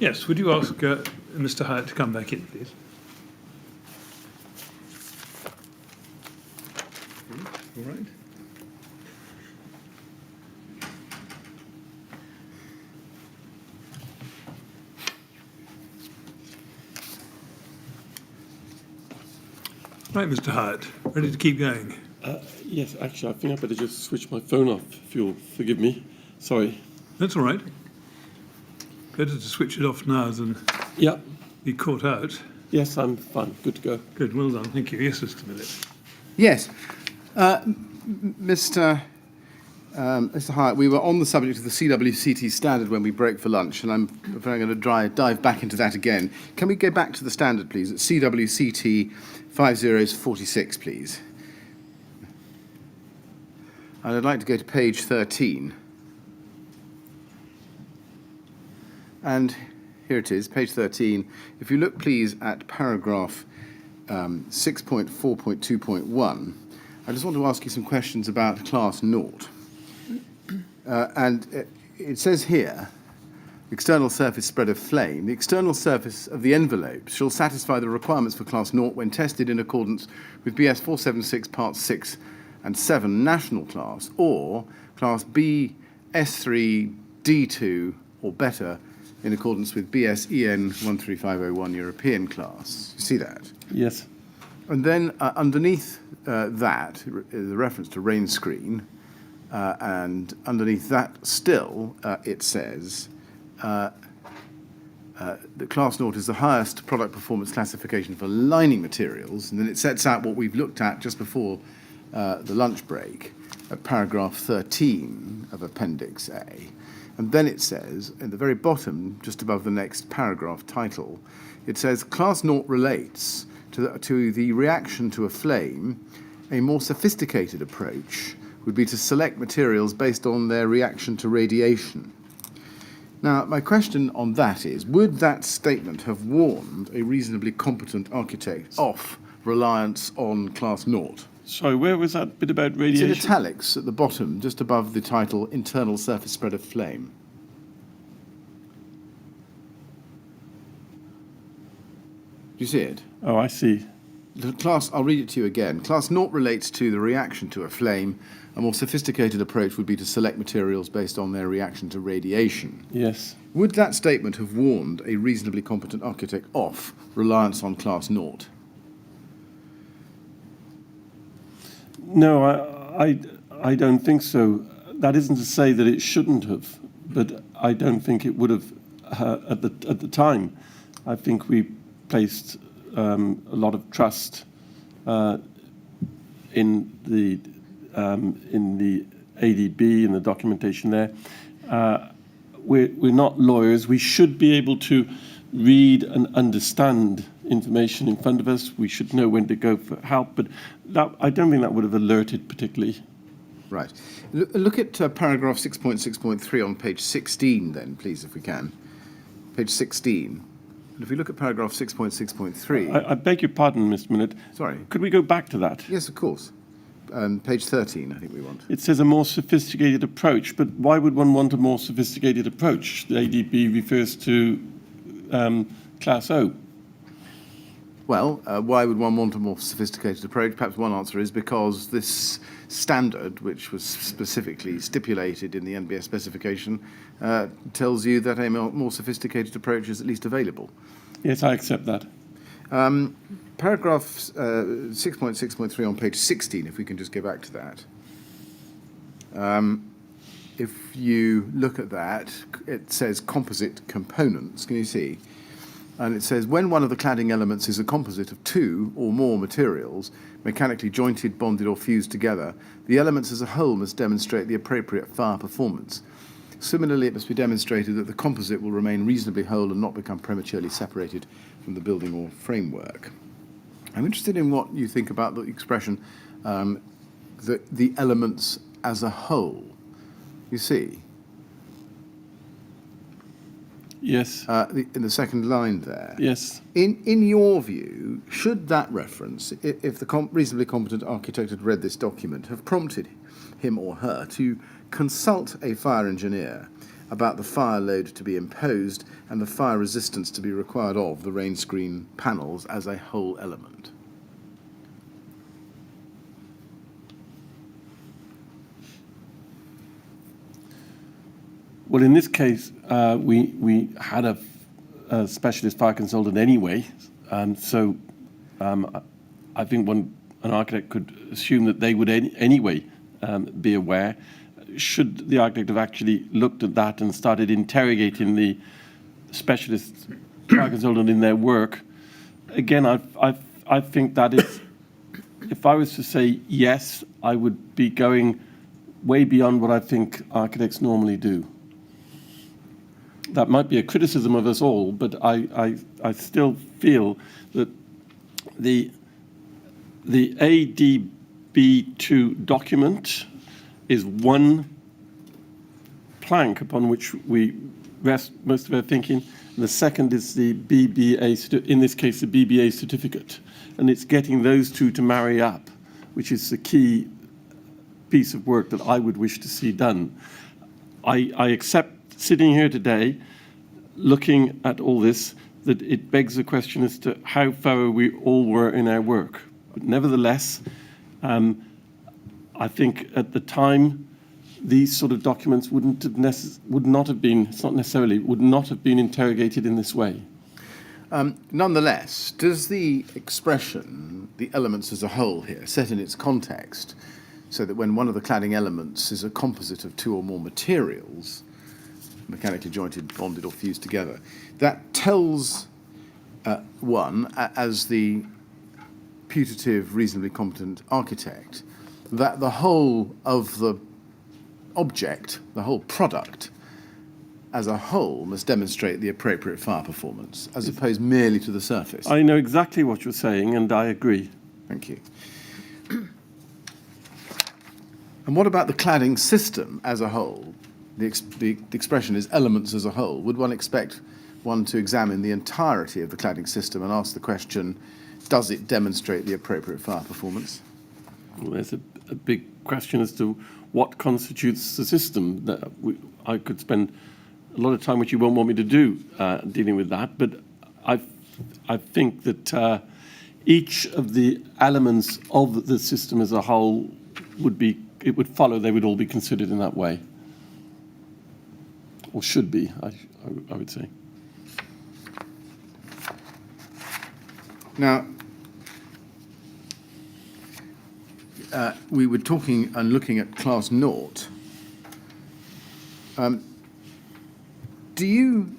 Yes, would you ask Mr. Hyet to come back in, please? All right. Right, Mr. Hyet, ready to keep going? Yes, actually, I think I better just switch my phone off, if you'll forgive me. Sorry. That's all right. Better to switch it off now than be caught out. Yes, I'm fine. Good to go. Good, well done, thank you. Yes, Mr. Millett. Yes. Mr. Hyet, we were on the subject of the CWCT standard when we broke for lunch, and I'm going to dive back into that again. Can we go back to the standard, please, at CWCT 5046, please? And I'd like to go to page 13. And here it is, page 13. If you look, please, at paragraph 6.4.2.1, I just want to ask you some questions about class naught. And it says here, external surface spread of flame. The external surface of the envelope shall satisfy the requirements for class naught when tested in accordance with BS 476 parts 6 and 7 national class, or class B S3 D2 or better in accordance with BS EN 13501 European class. You see that? Yes. And then underneath that is a reference to rain screen, and underneath that still it says that class naught is the highest product performance classification for lining materials, and then it sets out what we've looked at just before the lunch break at paragraph 13 of Appendix A. And then it says, at the very bottom, just above the next paragraph title, it says, class naught relates to the reaction to a flame. A more sophisticated approach would be to select materials based on their reaction to radiation. Now, my question on that is, would that statement have warned a reasonably competent architect off reliance on class naught? Sorry, where was that bit about radiation? It's in italics at the bottom, just above the title, Internal Surface Spread of Flame. Do you see it? Oh, I see. I'll read it to you again. Class naught relates to the reaction to a flame. A more sophisticated approach would be to select materials based on their reaction to radiation. Yes. Would that statement have warned a reasonably competent architect off reliance on class naught? No, I don't think so. That isn't to say that it shouldn't have, but I don't think it would have at the time. I think we placed a lot of trust in the ADB and the documentation there. We're not lawyers. We should be able to read and understand information in front of us. We should know when to go for help, but I don't think that would have alerted particularly. Right. Look at paragraph 6.6.3 on page 16 then, please, if we can. Page 16. And if we look at paragraph 6.6.3... I beg your pardon, Mr. Millett. Sorry. Could we go back to that? Yes, of course. Page 13, I think we want. It says a more sophisticated approach, but why would one want a more sophisticated approach? The ADB refers to Class O. Well, why would one want a more sophisticated approach? Perhaps one answer is because this standard, which was specifically stipulated in the NBS specification, tells you that a more sophisticated approach is at least available. Yes, I accept that. Paragraph 6.6.3 on page 16, if we can just go back to that. If you look at that, it says composite components. Can you see? And it says, when one of the cladding elements is a composite of two or more materials, mechanically jointed, bonded, or fused together, the elements as a whole must demonstrate the appropriate fire performance. Similarly, it must be demonstrated that the composite will remain reasonably whole and not become prematurely separated from the building or framework. I'm interested in what you think about the expression, the elements as a whole. You see? Yes. In the second line there. Yes. In your view, should that reference, if the reasonably competent architect had read this document, have prompted him or her to consult a fire engineer about the fire load to be imposed and the fire resistance to be required of the rain screen panels as a whole element. Well, in this case, we had a specialist fire consultant anyway, so I think an architect could assume that they would anyway be aware. Should the architect have actually looked at that and started interrogating the specialist fire consultant in their work, again, I think that is, if I was to say yes, I would be going way beyond what I think architects normally do. That might be a criticism of us all, but I still feel that the ADB2 document is one plank upon which we rest most of our thinking. And the second is the BBA, in this case, the BBA certificate. And it's getting those two to marry up, which is the key piece of work that I would wish to see done. I accept, sitting here today, looking at all this, that it begs the question as to how thorough we all were in our work. But nevertheless, I think at the time, these sort of documents would not have been interrogated in this way. Nonetheless, does the expression, the elements as a whole here, set in its context, so that when one of the cladding elements is a composite of two or more materials, mechanically jointed, bonded or fused together, that tells one, as the putative, reasonably competent architect, that the whole of the object, the whole product, as a whole, must demonstrate the appropriate fire performance, as opposed merely to the surface. I know exactly what you're saying, and I agree. Thank you. And what about the cladding system as a whole? The expression is elements as a whole. Would one expect one to examine the entirety of the cladding system and ask the question, does it demonstrate the appropriate fire performance? Well, there's a big question as to what constitutes the system. I could spend a lot of time, which you won't want me to do, dealing with that, but I think that each of the elements of the system as a whole would follow they would all be considered in that way. Or should be, I would say. Now, we were talking and looking at Class Naught. Do you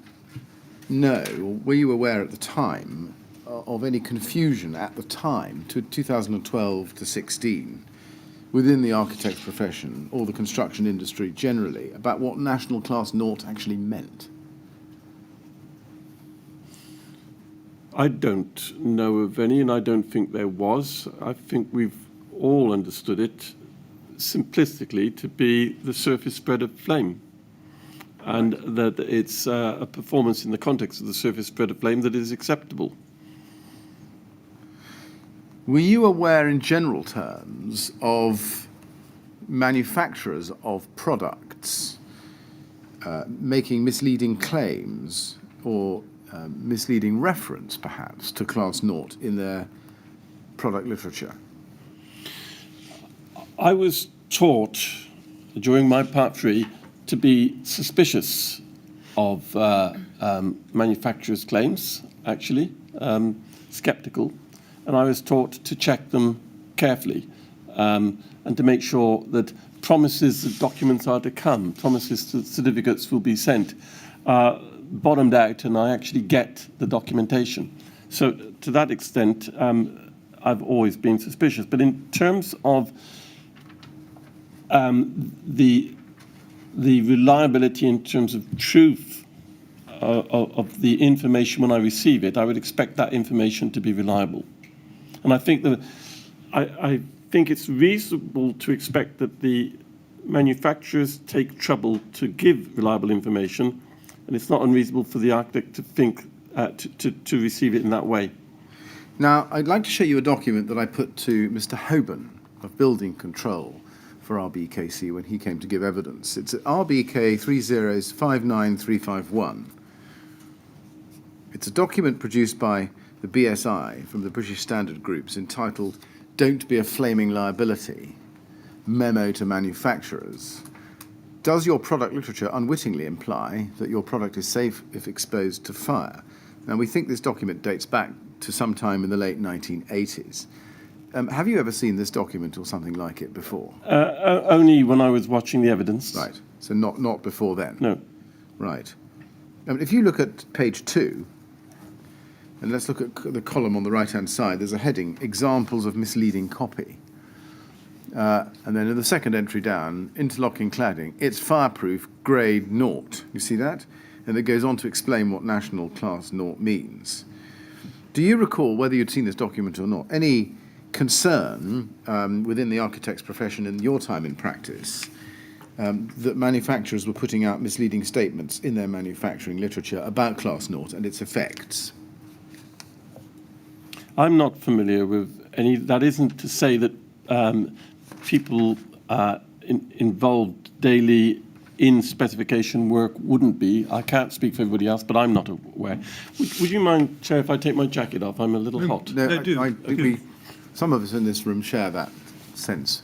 know, or were you aware at the time, of any confusion at the time, to 2012 to 16, within the architect's profession or the construction industry generally, about what National Class Naught actually meant? I don't know of any, and I don't think there was. I think we've all understood it simplistically to be the surface spread of flame, and that it's a performance in the context of the surface spread of flame that is acceptable. Were you aware in general terms of manufacturers of products making misleading claims or misleading reference, perhaps, to Class Naught in their product literature? I was taught during my Part 3 to be suspicious of manufacturers' claims, actually, skeptical, and I was taught to check them carefully and to make sure that promises that documents are to come, promises that certificates will be sent, bottomed out, and I actually get the documentation. So to that extent, I've always been suspicious. But in terms of the reliability in terms of truth of the information when I receive it, I would expect that information to be reliable. And I think that I think it's reasonable to expect that the manufacturers take trouble to give reliable information, and it's not unreasonable for the architect to think to receive it in that way. Now, I'd like to show you a document that I put to Mr. Hoban of Building Control for RBKC when he came to give evidence. It's at RBK 3059351. It's a document produced by the BSI from the British Standard Groups entitled "Don't Be a Flaming Liability, Memo to Manufacturers." Does your product literature unwittingly imply that your product is safe if exposed to fire? Now, we think this document dates back to sometime in the late 1980s. Have you ever seen this document or something like it before? Only when I was watching the evidence. Right, so not before then? No. Right. If you look at page 2, and let's look at the column on the right-hand side, there's a heading, Examples of Misleading Copy. And then in the second entry down, interlocking cladding, it's fireproof, grade 0. You see that? And it goes on to explain what national class 0 means. Do you recall, whether you'd seen this document or not, any concern within the architect's profession in your time in practice that manufacturers were putting out misleading statements in their manufacturing literature about class 0 and its effects? I'm not familiar with any. That isn't to say that people involved daily in specification work wouldn't be. I can't speak for everybody else, but I'm not aware. Would you mind, Chair, if I take my jacket off? I'm a little hot. No, I do. I think some of us in this room share that sense.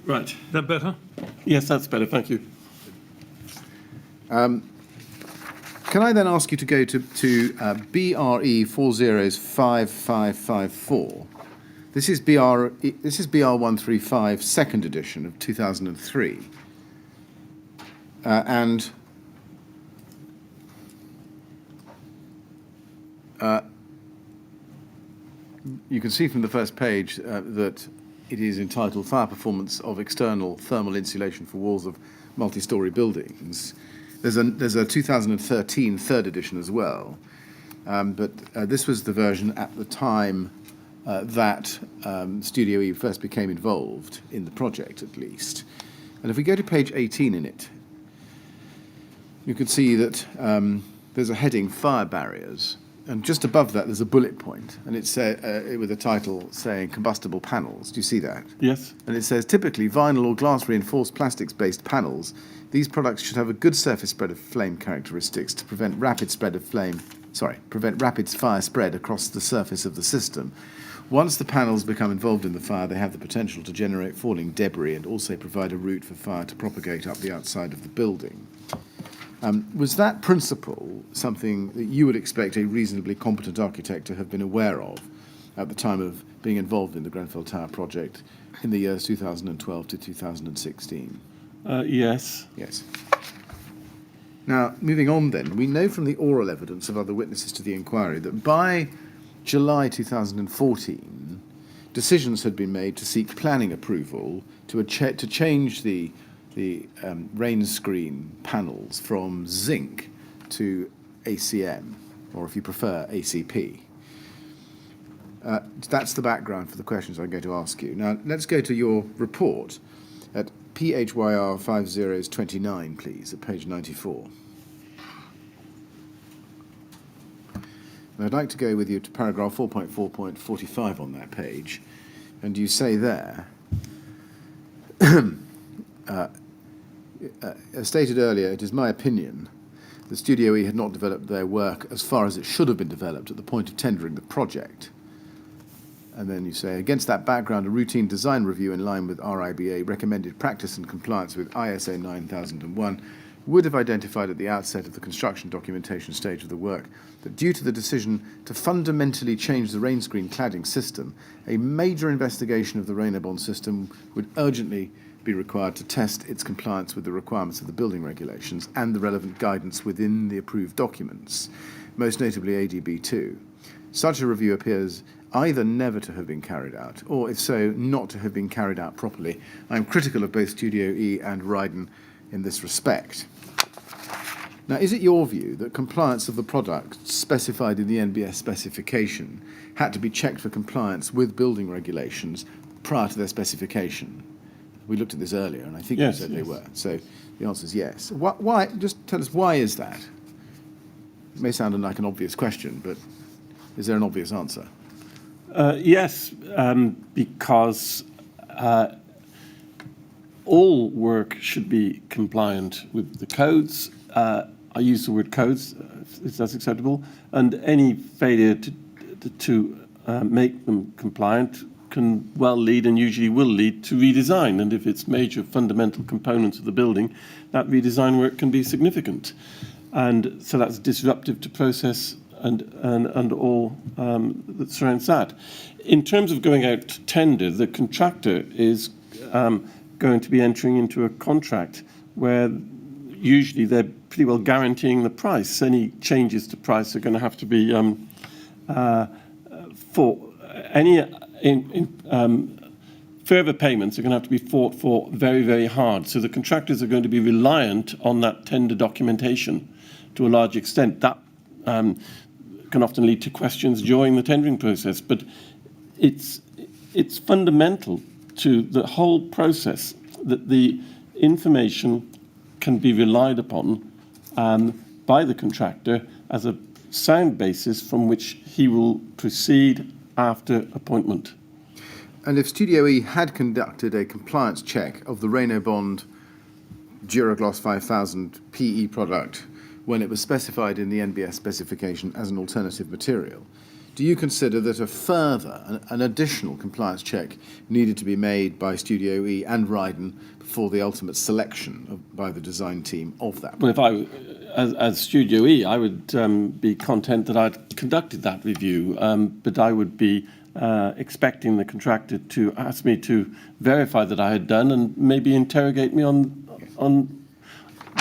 Right. Is that better? Yes, that's better. Thank you. Can I then ask you to go to BRE 405554? This is BR135 second edition of 2003. And you can see from the first page that it is entitled Fire Performance of External Thermal Insulation for Walls of Multi-Storey Buildings. There's a 2013 third edition as well, but this was the version at the time that Studio E first became involved in the project, at least. And if we go to page 18 in it, you can see that there's a heading, Fire Barriers, and just above that there's a bullet point, and it's with a title saying Combustible Panels. Do you see that? Yes. And it says, typically vinyl or glass reinforced plastics-based panels, these products should have a good surface spread of flame characteristics to prevent rapid fire spread across the surface of the system. Once the panels become involved in the fire, they have the potential to generate falling debris and also provide a route for fire to propagate up the outside of the building. Was that principle something that you would expect a reasonably competent architect to have been aware of at the time of being involved in the Grenfell Tower project in the years 2012 to 2016? Yes. Yes. Now, moving on then, we know from the oral evidence of other witnesses to the inquiry that by July 2014, decisions had been made to seek planning approval to change the rain screen panels from zinc to ACM, or if you prefer, ACP. That's the background for the questions I'm going to ask you. Now, let's go to your report at PHYR 5029, please, at page 94. And I'd like to go with you to paragraph 4.4.45 on that page, and you say there, as stated earlier, it is my opinion that Studio E had not developed their work as far as it should have been developed at the point of tendering the project. And then you say, against that background, a routine design review in line with RIBA recommended practice and compliance with ISO 9001 would have identified at the outset of the construction documentation stage of the work that due to the decision to fundamentally change the rain screen cladding system, a major investigation of the Rainabond system would urgently be required to test its compliance with the requirements of the building regulations and the relevant guidance within the approved documents, most notably ADB 2. Such a review appears either never to have been carried out, or if so, not to have been carried out properly. I am critical of both Studio E and Ryden in this respect. Now, is it your view that compliance of the product specified in the NBS specification had to be checked for compliance with building regulations prior to their specification? We looked at this earlier, and I think you said they were. So the answer is yes. Why? Just tell us, why is that? It may sound like an obvious question, but is there an obvious answer? Yes, because all work should be compliant with the codes. I use the word codes, if that's acceptable, and any failure to make them compliant can well lead, and usually will lead, to redesign. And if it's major fundamental components of the building, that redesign work can be significant. And so that's disruptive to process and all that surrounds that. In terms of going out to tender, the contractor is going to be entering into a contract where usually they're pretty well guaranteeing the price. Any changes to price are going to have to be for any further payments are going to have to be fought for very, very hard. So the contractors are going to be reliant on that tender documentation to a large extent. That can often lead to questions during the tendering process, but it's fundamental to the whole process that the information can be relied upon by the contractor as a sound basis from which he will proceed after appointment. And if Studio E had conducted a compliance check of the Reynobond Duragloss 5000 PE product when it was specified in the NBS specification as an alternative material, do you consider that a further, an additional compliance check needed to be made by Studio E and Ryden before the ultimate selection by the design team of that? Well, if I, as Studio E, I would be content that I'd conducted that review, but I would be expecting the contractor to ask me to verify that I had done and maybe interrogate me on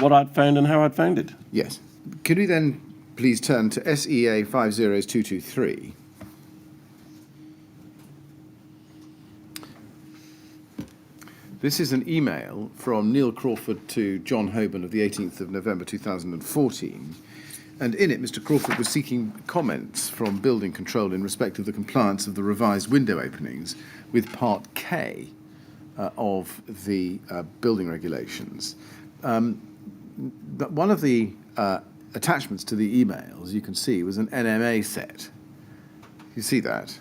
what I'd found and how I'd found it. Yes. Could we then please turn to SEA 50223? This is an email from Neil Crawford to John Hoban of the 18th of November 2014. And in it, Mr. Crawford was seeking comments from building control in respect of the compliance of the revised window openings with Part K of the building regulations. But one of the attachments to the emails, you can see, was an NMA set. You see that?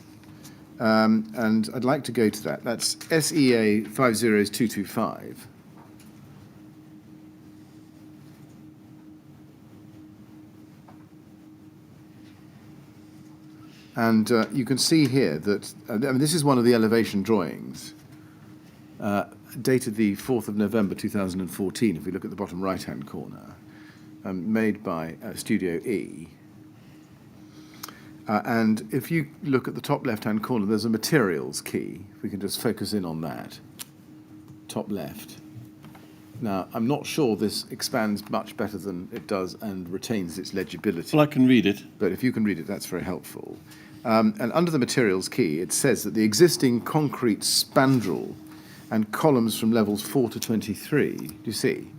And I'd like to go to that. That's SEA 50225. And you can see here that, this is one of the elevation drawings, dated the 4th of November 2014, if we look at the bottom right-hand corner, made by Studio E. And if you look at the top left-hand corner, there's a materials key. If we can just focus in on that, top left. Now, I'm not sure this expands much better than it does and retains its legibility. Well, I can read it. But if you can read it, that's very helpful. And under the materials key, it says that the existing concrete spandrel and columns from levels 4 to 23, do you see,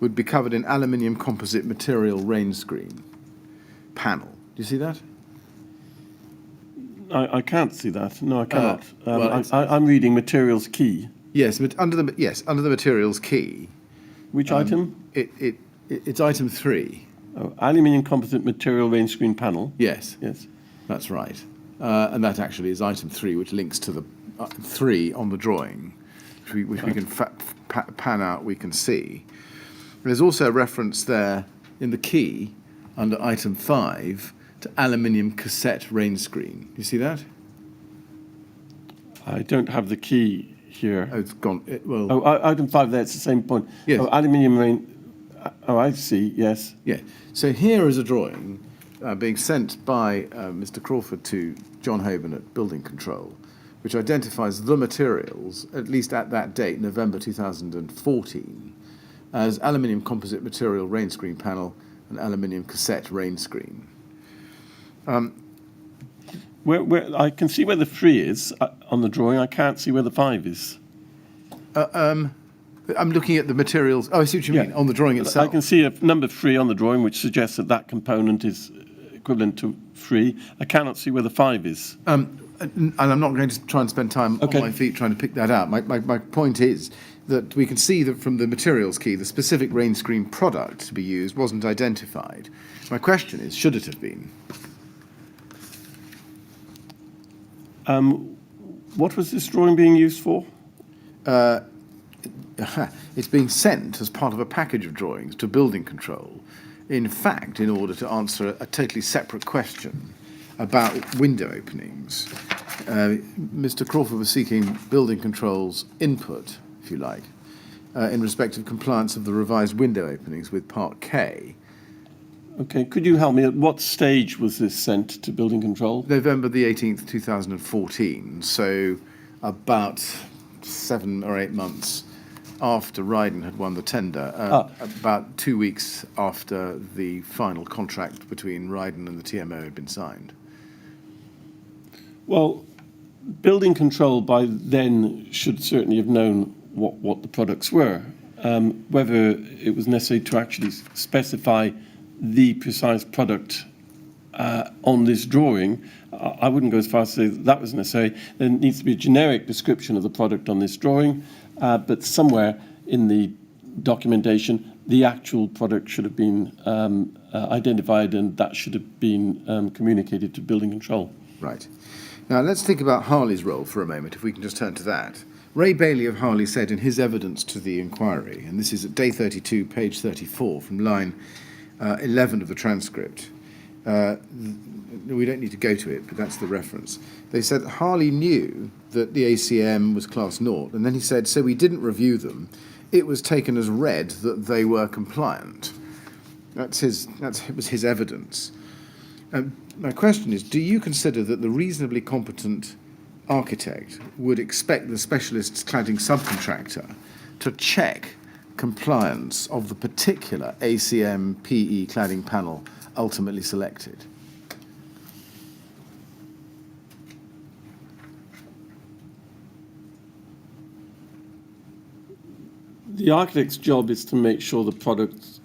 would be covered in aluminium composite material rain screen panel. Do you see that? I can't see that. No, I cannot. Well, I'm reading materials key. Yes, but under the materials key. Which item? It's item 3. Oh, aluminium composite material rain screen panel. Yes. Yes. That's right. And that actually is item 3, which links to the 3 on the drawing, which we can pan out, we can see. There's also a reference there in the key under item 5 to aluminium cassette rain screen. You see that? I don't have the key here. Oh, it's gone. Item 5 there, it's the same point. Yes. Oh, aluminium rain. Oh, I see, yes. Yeah. So here is a drawing being sent by Mr. Crawford to John Hoban at Building Control, which identifies the materials, at least at that date, November 2014, as aluminium composite material rain screen panel and aluminium cassette rain screen. Where I can see where the 3 is on the drawing. I can't see where the 5 is. I'm looking at the materials. Oh, I see what you mean, on the drawing itself. I can see a number 3 on the drawing, which suggests that that component is equivalent to 3. I cannot see where the 5 is. And I'm not going to try and spend time on my feet trying to pick that out. My point is that we can see that from the materials key, the specific rain screen product to be used wasn't identified. My question is, should it have been? What was this drawing being used for? It's being sent as part of a package of drawings to building control, in fact, in order to answer a totally separate question about window openings. Mr. Crawford was seeking building control's input, if you like, in respect of compliance of the revised window openings with Part K. Okay, could you help me? At what stage was this sent to building control? November the 18th, 2014, so about 7 or 8 months after Ryden had won the tender, about 2 weeks after the final contract between Ryden and the TMO had been signed. Well, building control by then should certainly have known what the products were. Whether it was necessary to actually specify the precise product on this drawing, I wouldn't go as far as to say that was necessary. There needs to be a generic description of the product on this drawing, but somewhere in the documentation, the actual product should have been identified, and that should have been communicated to building control. Right. Now, let's think about Harley's role for a moment, if we can just turn to that. Ray Bailey of Harley said in his evidence to the inquiry, and this is at day 32, page 34, from line 11 of the transcript. We don't need to go to it, but that's the reference. They said Harley knew that the ACM was class 0, and then he said, so we didn't review them. It was taken as read that they were compliant. That was his evidence. My question is, do you consider that the reasonably competent architect would expect the specialist's cladding subcontractor to check compliance of the particular ACM PE cladding panel ultimately selected? The architect's job is to make sure the product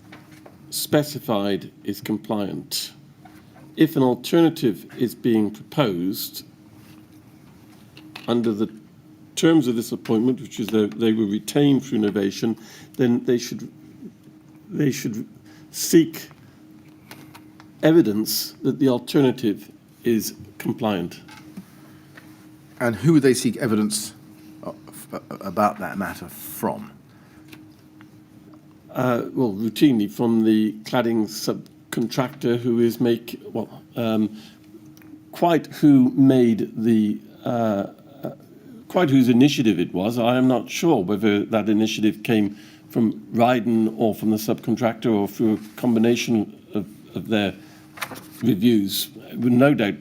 specified is compliant. If an alternative is being proposed under the terms of this appointment, which is that they were retained through innovation, then they should seek evidence that the alternative is compliant. And who would they seek evidence about that matter from? Well, routinely from the cladding subcontractor who is quite whose initiative it was. I am not sure whether that initiative came from Ryden or from the subcontractor or through a combination of their reviews. With no doubt,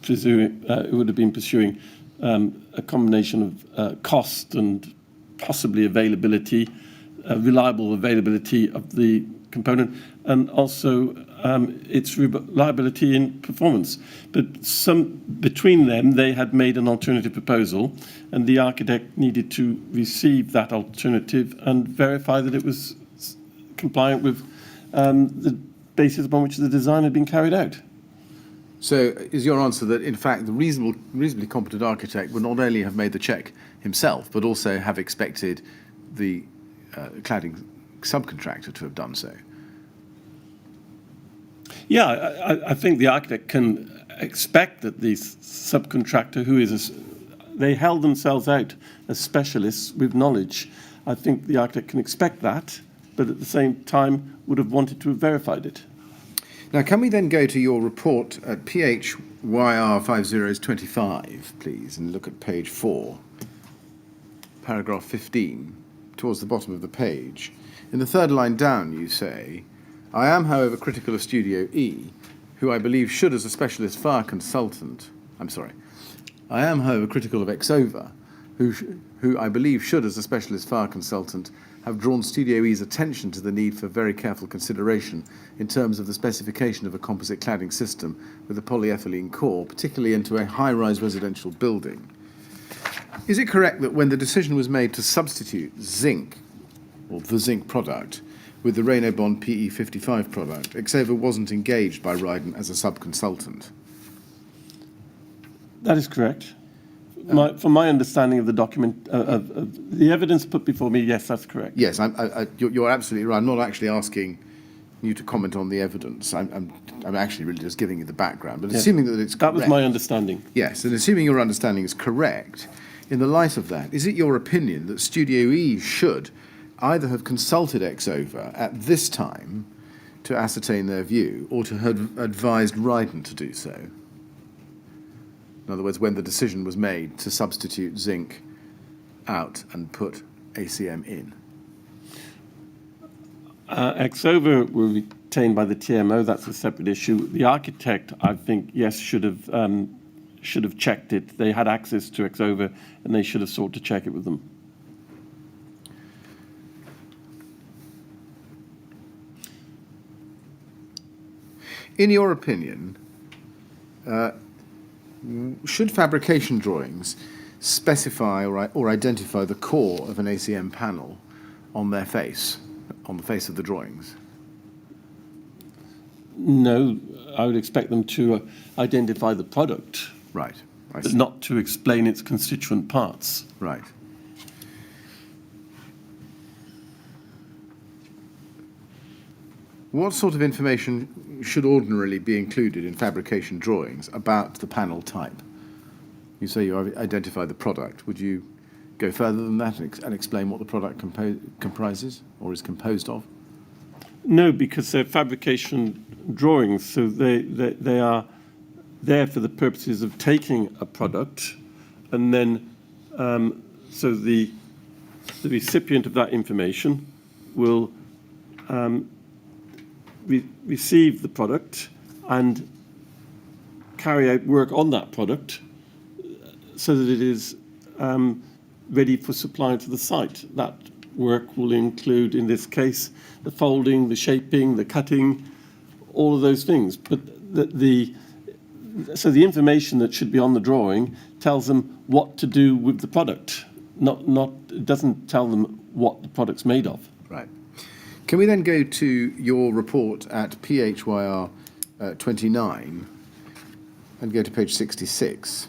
it would have been pursuing a combination of cost and possibly availability, reliable availability of the component, and also its reliability in performance. But between them, they had made an alternative proposal, and the architect needed to receive that alternative and verify that it was compliant with the basis upon which the design had been carried out. So is your answer that, in fact, the reasonably competent architect would not only have made the check himself, but also have expected the cladding subcontractor to have done so? Yeah, I think the architect can expect that the subcontractor, they held themselves out as specialists with knowledge. I think the architect can expect that, but at the same time would have wanted to have verified it. Now, can we then go to your report at PHYR 5025, please, and look at page 4, paragraph 15, towards the bottom of the page. In the third line down, you say, I am, however, critical of Studio E, who I believe should, as a specialist fire consultant, I am, however, critical of Exova, who I believe should, as a specialist fire consultant, have drawn Studio E's attention to the need for very careful consideration in terms of the specification of a composite cladding system with a polyethylene core, particularly into a high-rise residential building. Is it correct that when the decision was made to substitute zinc, or the zinc product, with the Reynobond PE55 product, Exova wasn't engaged by Ryden as a sub-consultant? That is correct. From my understanding of the document, of the evidence put before me, yes, that's correct. Yes, you're absolutely right. I'm not actually asking you to comment on the evidence. I'm actually really just giving you the background, but Yes. assuming that it's correct. That was my understanding. Yes, and assuming your understanding is correct, in the light of that, is it your opinion that Studio E should either have consulted Exover at this time to ascertain their view, or to have advised Ryden to do so? In other words, when the decision was made to substitute zinc out and put ACM in. Exover were retained by the TMO. That's a separate issue. The architect, I think, yes, should have checked it. They had access to Exover, and they should have sought to check it with them. In your opinion, should fabrication drawings specify or identify the core of an ACM panel on their face, on the face of the drawings? No, I would expect them to identify the product, Right, I but see. not to explain its constituent parts. Right. What sort of information should ordinarily be included in fabrication drawings about the panel type? You say you identify the product. Would you go further than that and explain what the product comprises or is composed of? No, because they're fabrication drawings, so they are there for the purposes of taking a product, and then so the recipient of that information will receive the product and carry out work on that product so that it is ready for supply to the site. That work will include, in this case, the folding, the shaping, the cutting, all of those things. But so the information that should be on the drawing tells them what to do with the product. It doesn't tell them what the product's made of. Right. Can we then go to your report at PHYR 29 and go to page 66?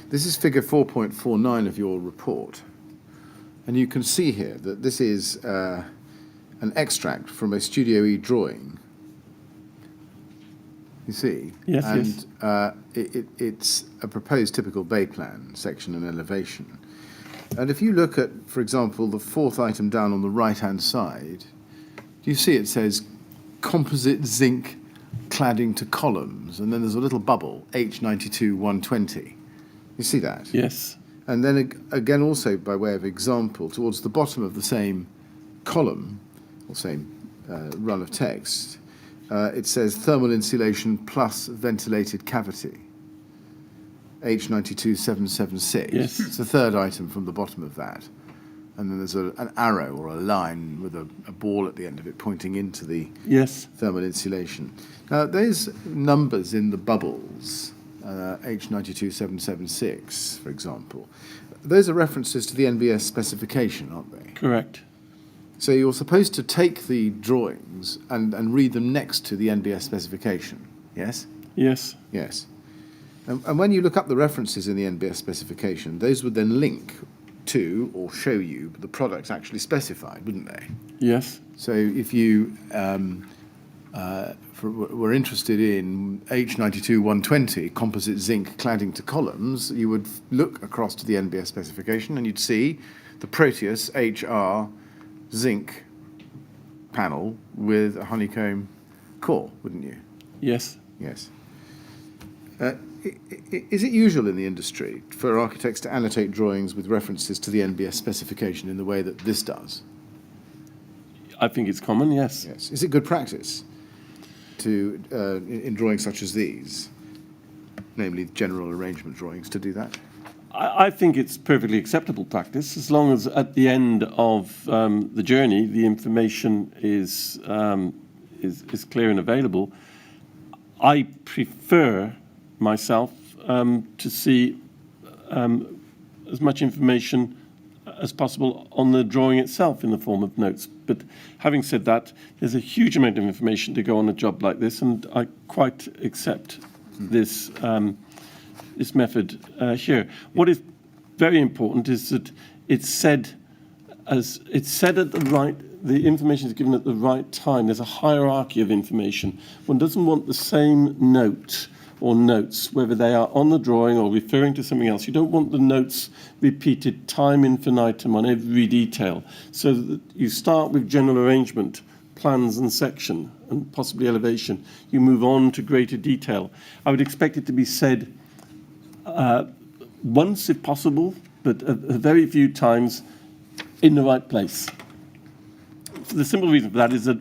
This is figure 4.49 of your report. And you can see here that this is an extract from a Studio E drawing. You see? Yes, and, yes. It's a proposed typical bay plan, section and elevation. And if you look at, for example, the fourth item down on the right-hand side, do you see it says composite zinc cladding to columns, and then there's a little bubble, H92 120. You see that? Yes. And then again, also by way of example, towards the bottom of the same column, or same run of text, it says thermal insulation plus ventilated cavity, H92776. Yes. It's the third item from the bottom of that. And then there's an arrow or a line with a ball at the end of it pointing into the Yes. thermal insulation. Now, those numbers in the bubbles, H92776, for example, those are references to the NBS specification, aren't they? Correct. So you're supposed to take the drawings and read them next to the NBS specification, yes? Yes. Yes. And when you look up the references in the NBS specification, those would then link to or show you the products actually specified, wouldn't they? Yes. So if you were interested in H92-120 composite zinc cladding to columns, you would look across to the NBS specification and you'd see the Proteus HR zinc panel with a honeycomb core, wouldn't you? Yes. Yes. Is it usual in the industry for architects to annotate drawings with references to the NBS specification in the way that this does? I think it's common, yes. Yes. Is it good practice to, in drawings such as these, namely general arrangement drawings, to do that? I think it's perfectly acceptable practice, as long as at the end of the journey the information is clear and available. I prefer myself to see as much information as possible on the drawing itself in the form of notes. But having said that, there's a huge amount of information to go on a job like this, and I quite accept this this method here. What is very important is that it's said at the right. The information is given at the right time. There's a hierarchy of information. One doesn't want the same note or notes, whether they are on the drawing or referring to something else. You don't want the notes repeated time infinitum on every detail. So that you start with general arrangement, plans and section, and possibly elevation. You move on to greater detail. I would expect it to be said once if possible, but a very few times in the right place. The simple reason for that is that,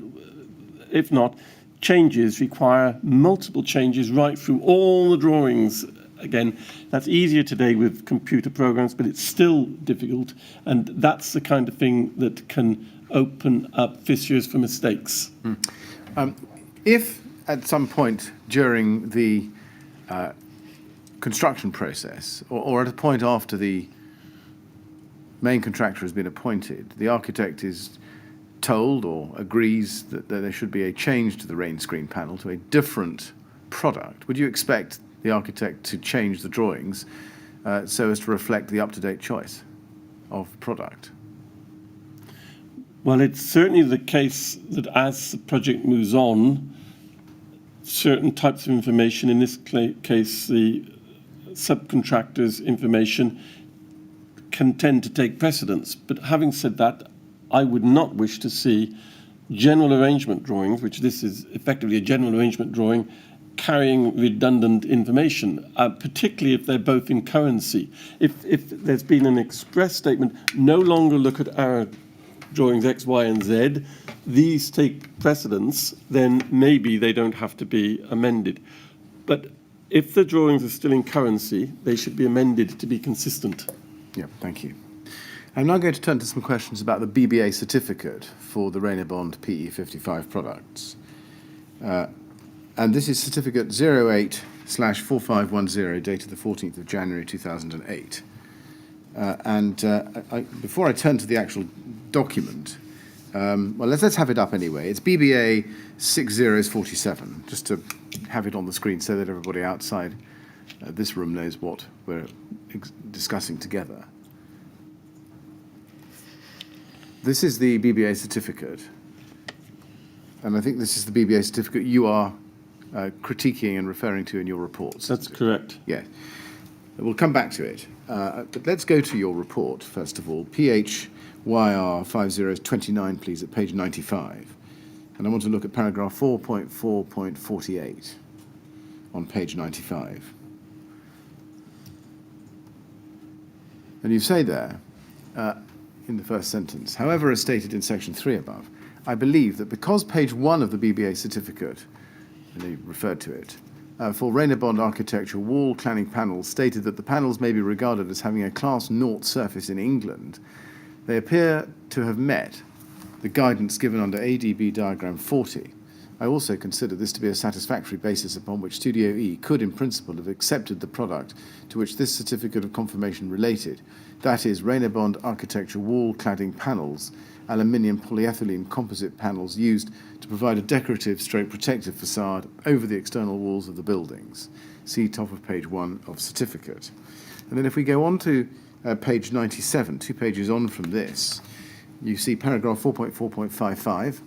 if not, changes require multiple changes right through all the drawings. Again, that's easier today with computer programs, but it's still difficult, and that's the kind of thing that can open up fissures for mistakes. If at some point during the construction process, or at a point after the main contractor has been appointed, the architect is told or agrees that there should be a change to the rain screen panel to a different product, would you expect the architect to change the drawings so as to reflect the up-to-date choice of product? Well, it's certainly the case that as the project moves on, certain types of information, in this case the subcontractor's information, can tend to take precedence. But having said that, I would not wish to see general arrangement drawings, which this is effectively a general arrangement drawing, carrying redundant information, particularly if they're both in currency. If there's been an express statement, no longer look at our drawings X, Y, and Z, these take precedence, then maybe they don't have to be amended. But if the drawings are still in currency, they should be amended to be consistent. Yeah, thank you. I'm now going to turn to some questions about the BBA certificate for the Rainabond PE55 products. And this is certificate 08/4510, dated the 14th of January 2008. Before I turn to the actual document, well, let's have it up anyway. It's BBA 6047, just to have it on the screen so that everybody outside this room knows what we're discussing together. This is the BBA certificate, and I think this is the BBA certificate you are critiquing and referring to in your reports. That's correct. Yeah. We'll come back to it. But let's go to your report, first of all. PHYR 5029, please, at page 95. And I want to look at paragraph 4.4.48 on page 95. And you say there, in the first sentence, however, as stated in section 3 above, I believe that because page 1 of the BBA certificate, and they referred to it, for Rainabond architecture wall cladding panels stated that the panels may be regarded as having a class 0 surface in England, they appear to have met the guidance given under ADB diagram 40. I also consider this to be a satisfactory basis upon which Studio E could in principle have accepted the product to which this certificate of confirmation related, that is Rainabond architecture wall cladding panels, aluminium polyethylene composite panels used to provide a decorative stroke protective facade over the external walls of the buildings. See top of page 1 of certificate. And then if we go on to page 97, 2 pages on from this, you see paragraph 4.4.55,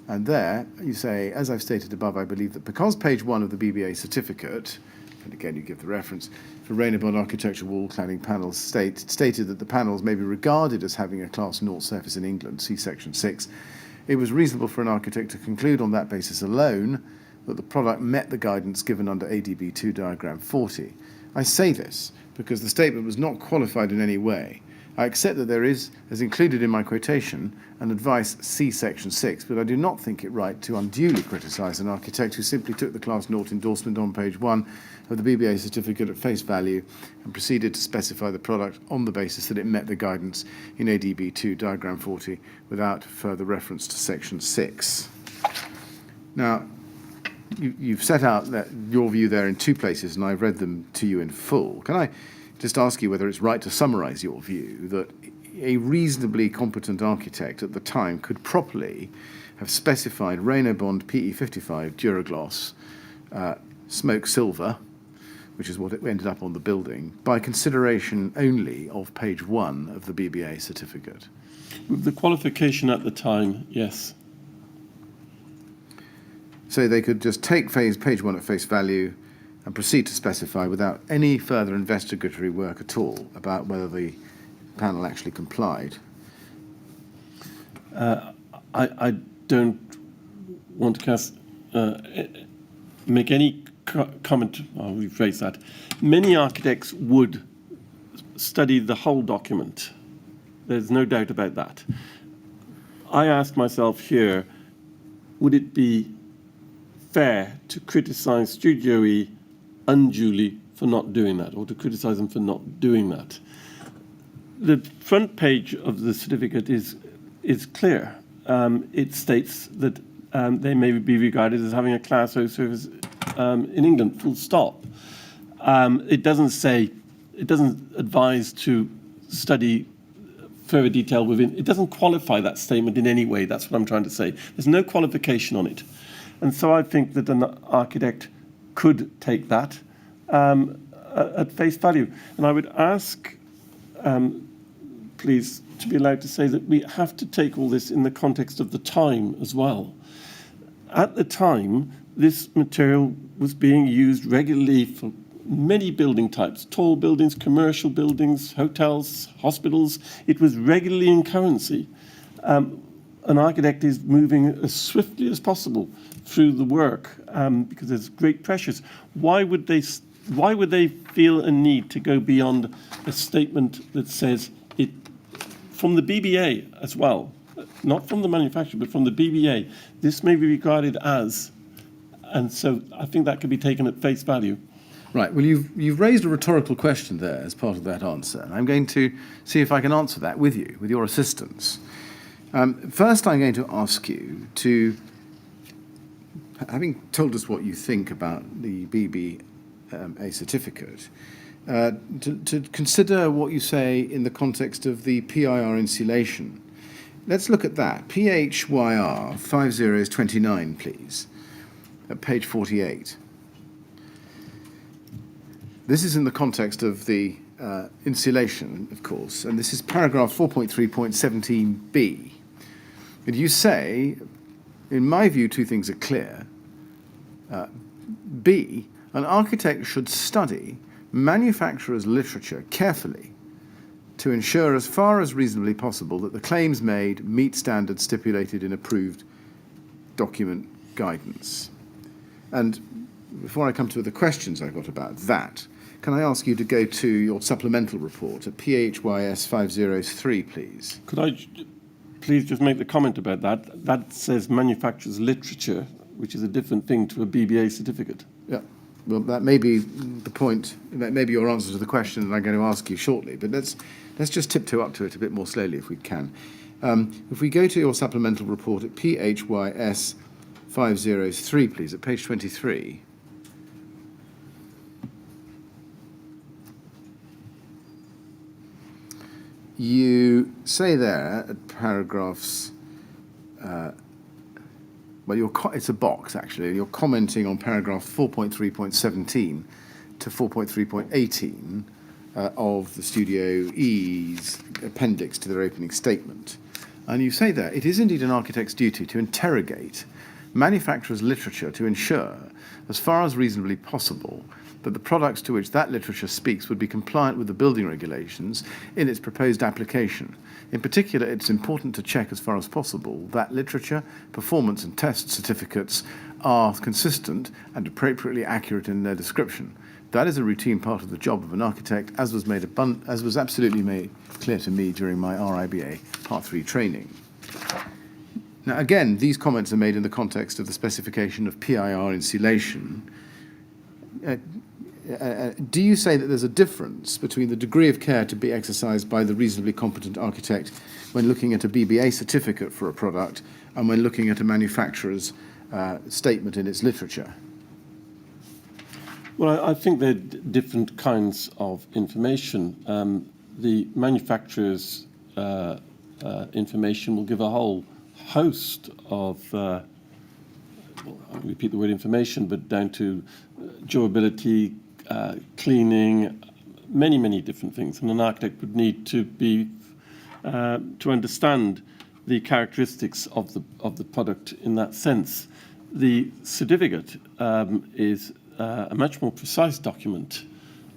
and there you say, as I've stated above, I believe that because page 1 of the BBA certificate, and again you give the reference, for Rainabond architecture wall cladding panels stated that the panels may be regarded as having a class 0 surface in England, see section 6, it was reasonable for an architect to conclude on that basis alone that the product met the guidance given under ADB 2 diagram 40. I say this because the statement was not qualified in any way. I accept that there is, as included in my quotation, an advice see section 6, but I do not think it right to unduly criticise an architect who simply took the class 0 endorsement on page 1 of the BBA certificate at face value and proceeded to specify the product on the basis that it met the guidance in ADB 2 diagram 40 without further reference to section 6. Now, you've set out your view there in 2 places, and I've read them to you in full. Can I just ask you whether it's right to summarise your view that a reasonably competent architect at the time could properly have specified Rainabond PE55 Duragloss smoke silver which is what it ended up on the building, by consideration only of page 1 of the BBA certificate? With the qualification at the time, yes. So they could just take page 1 at face value and proceed to specify without any further investigatory work at all about whether the panel actually complied? I don't want to make any comment. I'll rephrase that. Many architects would study the whole document. There's no doubt about that. I asked myself here, would it be fair to criticize Studio E unduly for not doing that, or to criticize them for not doing that? The front page of the certificate is clear. It states that they may be regarded as having a Class O service in England, full stop. It doesn't advise to study further detail within. It doesn't qualify that statement in any way. That's what I'm trying to say. There's no qualification on it. And so I think that an architect could take that at face value. And I would ask, please, to be allowed to say that we have to take all this in the context of the time as well. At the time, this material was being used regularly for many building types, tall buildings, commercial buildings, hotels, hospitals. It was regularly in currency. An architect is moving as swiftly as possible through the work because there's great pressures. Why would they feel a need to go beyond a statement that says it, from the BBA as well, not from the manufacturer, but from the BBA, this may be regarded as, and so I think that could be taken at face value. Right, well, you've raised a rhetorical question there as part of that answer, and I'm going to see if I can answer that with you, with your assistance. First, I'm going to ask you to, having told us what you think about the BBA certificate, to consider what you say in the context of the PIR insulation. Let's look at that. PHYR 5029, please, at page 48. This is in the context of the insulation, of course, and this is paragraph 4.3.17b. And you say, in my view, two things are clear. B, an architect should study manufacturer's literature carefully to ensure as far as reasonably possible that the claims made meet standards stipulated in approved document guidance. And before I come to the questions I've got about that, can I ask you to go to your supplemental report at PHYS 503, please? Could I please just make the comment about that? That says manufacturer's literature, which is a different thing to a BBA certificate. Yeah. Well, that may be the point. That may be your answer to the question that I'm going to ask you shortly. But let's just tiptoe up to it a bit more slowly if we can. If we go to your supplemental report at PHYS 503, please, at page 23. You say there at paragraphs, it's a box actually, and you're commenting on paragraph 4.3.17 to 4.3.18 of the Studio E's appendix to their opening statement. And you say there, it is indeed an architect's duty to interrogate manufacturer's literature to ensure, as far as reasonably possible, that the products to which that literature speaks would be compliant with the building regulations in its proposed application. In particular, it's important to check as far as possible that literature, performance and test certificates are consistent and appropriately accurate in their description. That is a routine part of the job of an architect, as was absolutely made clear to me during my RIBA Part 3 training. Now, again, these comments are made in the context of the specification of PIR insulation. Do you say that there's a difference between the degree of care to be exercised by the reasonably competent architect when looking at a BBA certificate for a product and when looking at a manufacturer's statement in its literature? Well, I think they're different kinds of information. The manufacturer's information will give a whole host of, I'll repeat the word information, but down to durability, cleaning, many different things, and an architect would need to be to understand the characteristics of the product in that sense. The certificate is a much more precise document,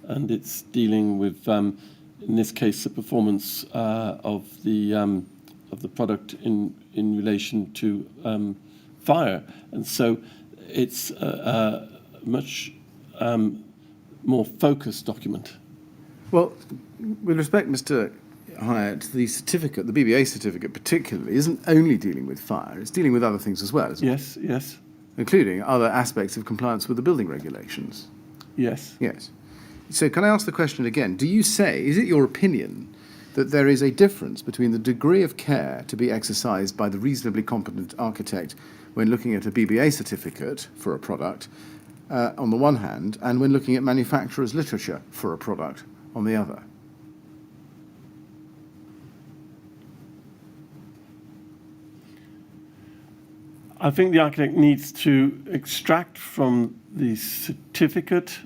and it's dealing with, in this case, the performance of the product in relation to fire, and so it's a much more focused document. Well, with respect, Mr. Hyet, the certificate, the BBA certificate particularly, isn't only dealing with fire, it's dealing with other things as well, isn't it? Yes. Including other aspects of compliance with the building regulations. Yes. Yes. So can I ask the question again? Do you say, is it your opinion that there is a difference between the degree of care to be exercised by the reasonably competent architect when looking at a BBA certificate for a product, on the one hand, and when looking at manufacturer's literature for a product on the other? I think the architect needs to extract from the certificate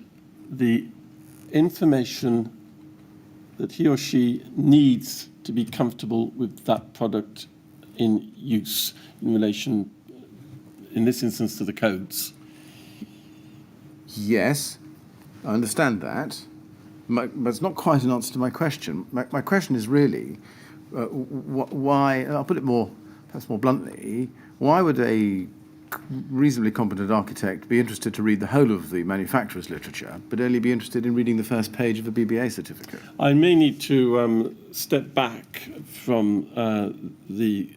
the information that he or she needs to be comfortable with that product in use in relation, in this instance, to the codes. Yes, I understand that, but it's not quite an answer to my question. My question is really, why, I'll put it perhaps more bluntly, why would a reasonably competent architect be interested to read the whole of the manufacturer's literature, but only be interested in reading the first page of a BBA certificate? I may need to step back from the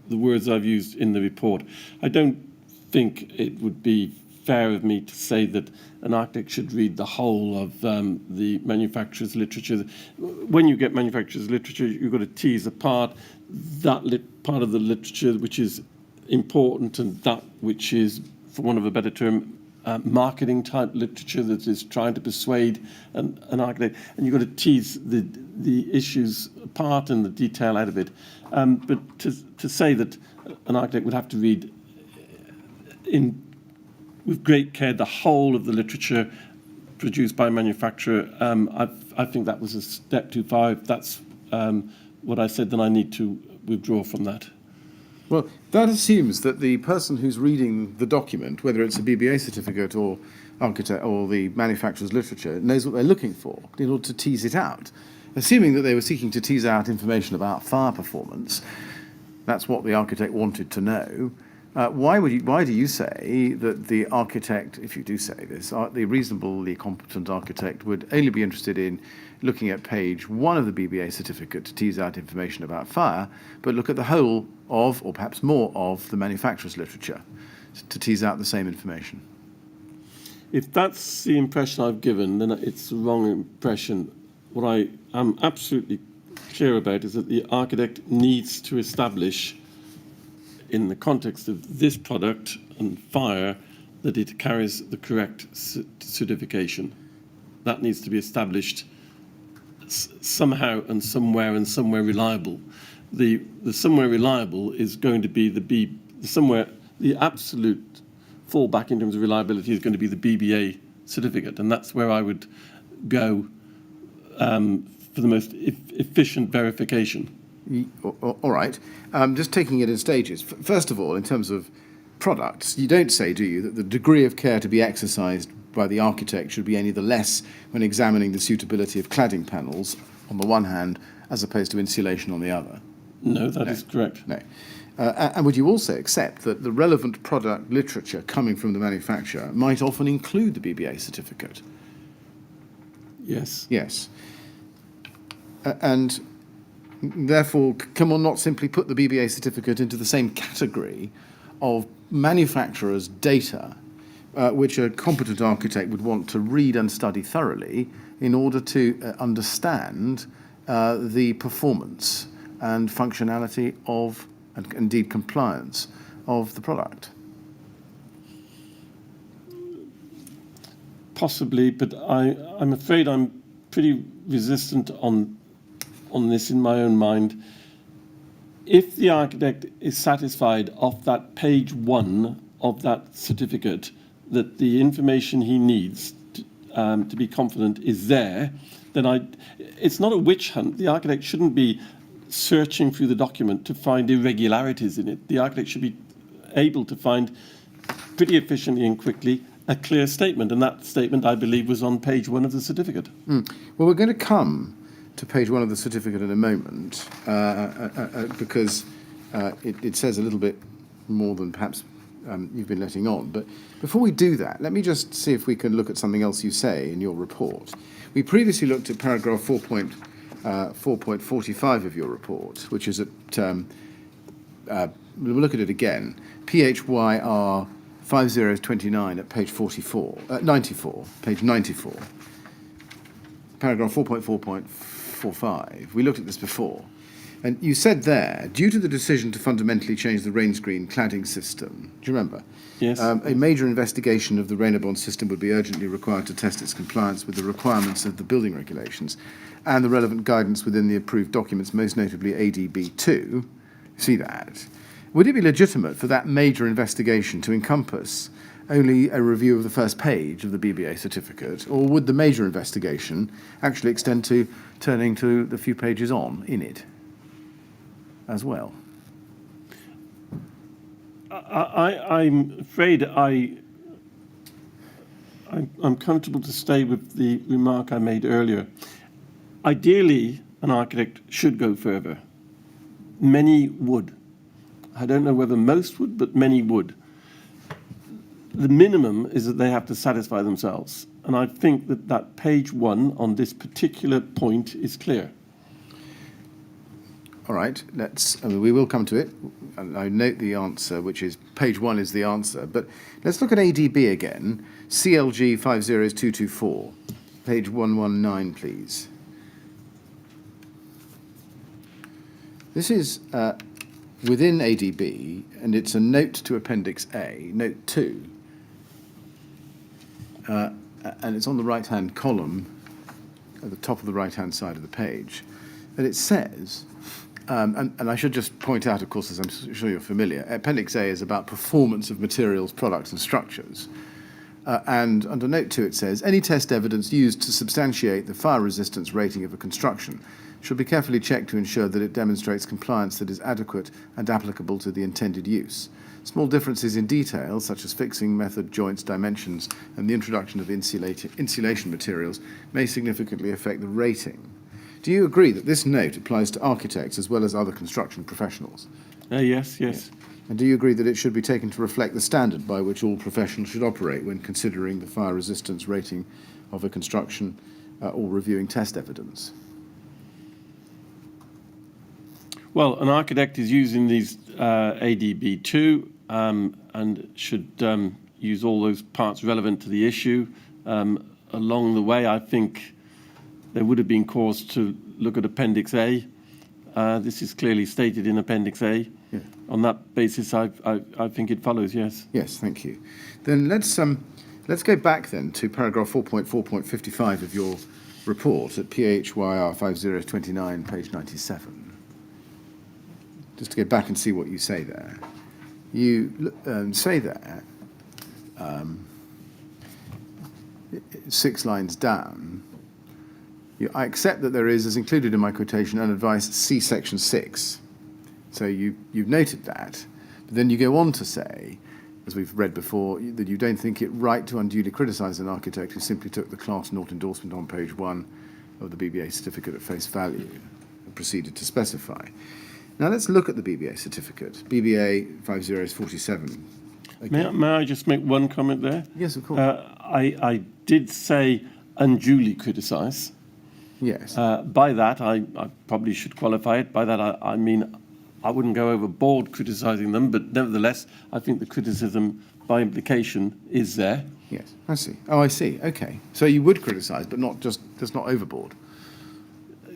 words I've used in the report. I don't think it would be fair of me to say that an architect should read the whole of the manufacturer's literature. When you get manufacturer's literature, you've got to tease apart that part of the literature which is important and that which is, for want of a better term, marketing type literature that is trying to persuade an architect, and you've got to tease the issues apart and the detail out of it. But to say that an architect would have to read with great care the whole of the literature produced by a manufacturer, I think that was a step too far. If that's what I said, then I need to withdraw from that. Well, that assumes that the person who's reading the document, whether it's a BBA certificate or architect or the manufacturer's literature, knows what they're looking for in order to tease it out. Assuming that they were seeking to tease out information about fire performance, that's what the architect wanted to know. Why do you say that the architect, if you do say this, the reasonably competent architect would only be interested in looking at page 1 of the BBA certificate to tease out information about fire, but look at the whole of, or perhaps more of, the manufacturer's literature to tease out the same information? If that's the impression I've given, then it's the wrong impression. What I am absolutely clear about is that the architect needs to establish, in the context of this product and fire, that it carries the correct certification. That needs to be established somehow and somewhere reliable. The somewhere reliable is going to be the absolute fallback in terms of reliability is going to be the BBA certificate, and that's where I would go for the most efficient verification. All right. Just taking it in stages. First of all, in terms of products, you don't say, do you, that the degree of care to be exercised by the architect should be any the less when examining the suitability of cladding panels on the one hand, as opposed to insulation on the other? No, that is correct. No. And would you also accept that the relevant product literature coming from the manufacturer might often include the BBA certificate? Yes. Yes. And therefore, can one not simply put the BBA certificate into the same category of manufacturer's data, which a competent architect would want to read and study thoroughly in order to understand the performance and functionality of, and indeed compliance of the product? Possibly, but I'm afraid I'm pretty resistant on this in my own mind. If the architect is satisfied off that page 1 of that certificate that the information he needs to be confident is there, then it's not a witch hunt. The architect shouldn't be searching through the document to find irregularities in it. The architect should be able to find pretty efficiently and quickly a clear statement, and that statement, I believe, was on page 1 of the certificate. Well, we're going to come to page 1 of the certificate in a moment, because it says a little bit more than perhaps you've been letting on. But before we do that, let me just see if we can look at something else you say in your report. We previously looked at paragraph 4.45 of your report, which is at, we'll look at it again, PHYR 5029 at page 94, page 94. Paragraph 4.4.45. We looked at this before. And you said there, due to the decision to fundamentally change the rain screen cladding system, do you remember? Yes. A major investigation of the Rainabond system would be urgently required to test its compliance with the requirements of the building regulations and the relevant guidance within the approved documents, most notably ADB2. See that? Would it be legitimate for that major investigation to encompass only a review of the first page of the BBA certificate, or would the major investigation actually extend to turning to the few pages on in it as well? I'm afraid I'm comfortable to stay with the remark I made earlier. Ideally, an architect should go further. Many would. I don't know whether most would, but many would. The minimum is that they have to satisfy themselves. And I think that page 1 on this particular point is clear. All right, we will come to it. And I note the answer, which is page 1 is the answer. But let's look at ADB again. CLG 50224, page 119, please. This is within ADB, and it's a note to Appendix A, note 2. And it's on the right-hand column at the top of the right-hand side of the page. And it says, and I should just point out, of course, as I'm sure you're familiar, Appendix A is about performance of materials, products, and structures. And under Note 2 it says, any test evidence used to substantiate the fire resistance rating of a construction should be carefully checked to ensure that it demonstrates compliance that is adequate and applicable to the intended use. Small differences in detail, such as fixing method, joints, dimensions, and the introduction of insulation materials, may significantly affect the rating. Do you agree that this note applies to architects as well as other construction professionals? Yes. And do you agree that it should be taken to reflect the standard by which all professionals should operate when considering the fire resistance rating of a construction or reviewing test evidence? Well, an architect is using these ADB2 and should use all those parts relevant to the issue. Along the way, I think there would have been cause to look at Appendix A. This is clearly stated in Appendix A. Yeah. On that basis, I think it follows, yes. Yes, thank you. Then let's go back then to paragraph 4.4.55 of your report at PHYR 5029, page 97. Just to go back and see what you say there. You say there, 6 lines down, I accept that there is, as included in my quotation, an advice see section 6. So you've noted that, but then you go on to say, as we've read before, that you don't think it right to unduly criticise an architect who simply took the class naught endorsement on page 1 of the BBA certificate at face value and proceeded to specify. Now let's look at the BBA certificate, BBA 5047. May I just make one comment there? Yes, of course. I did say unduly criticise. Yes. By that, I probably should qualify it. By that, I mean I wouldn't go overboard criticising them, but nevertheless, I think the criticism by implication is there. Yes, I see. Oh, I see. Okay. So you would criticise, but not just not overboard.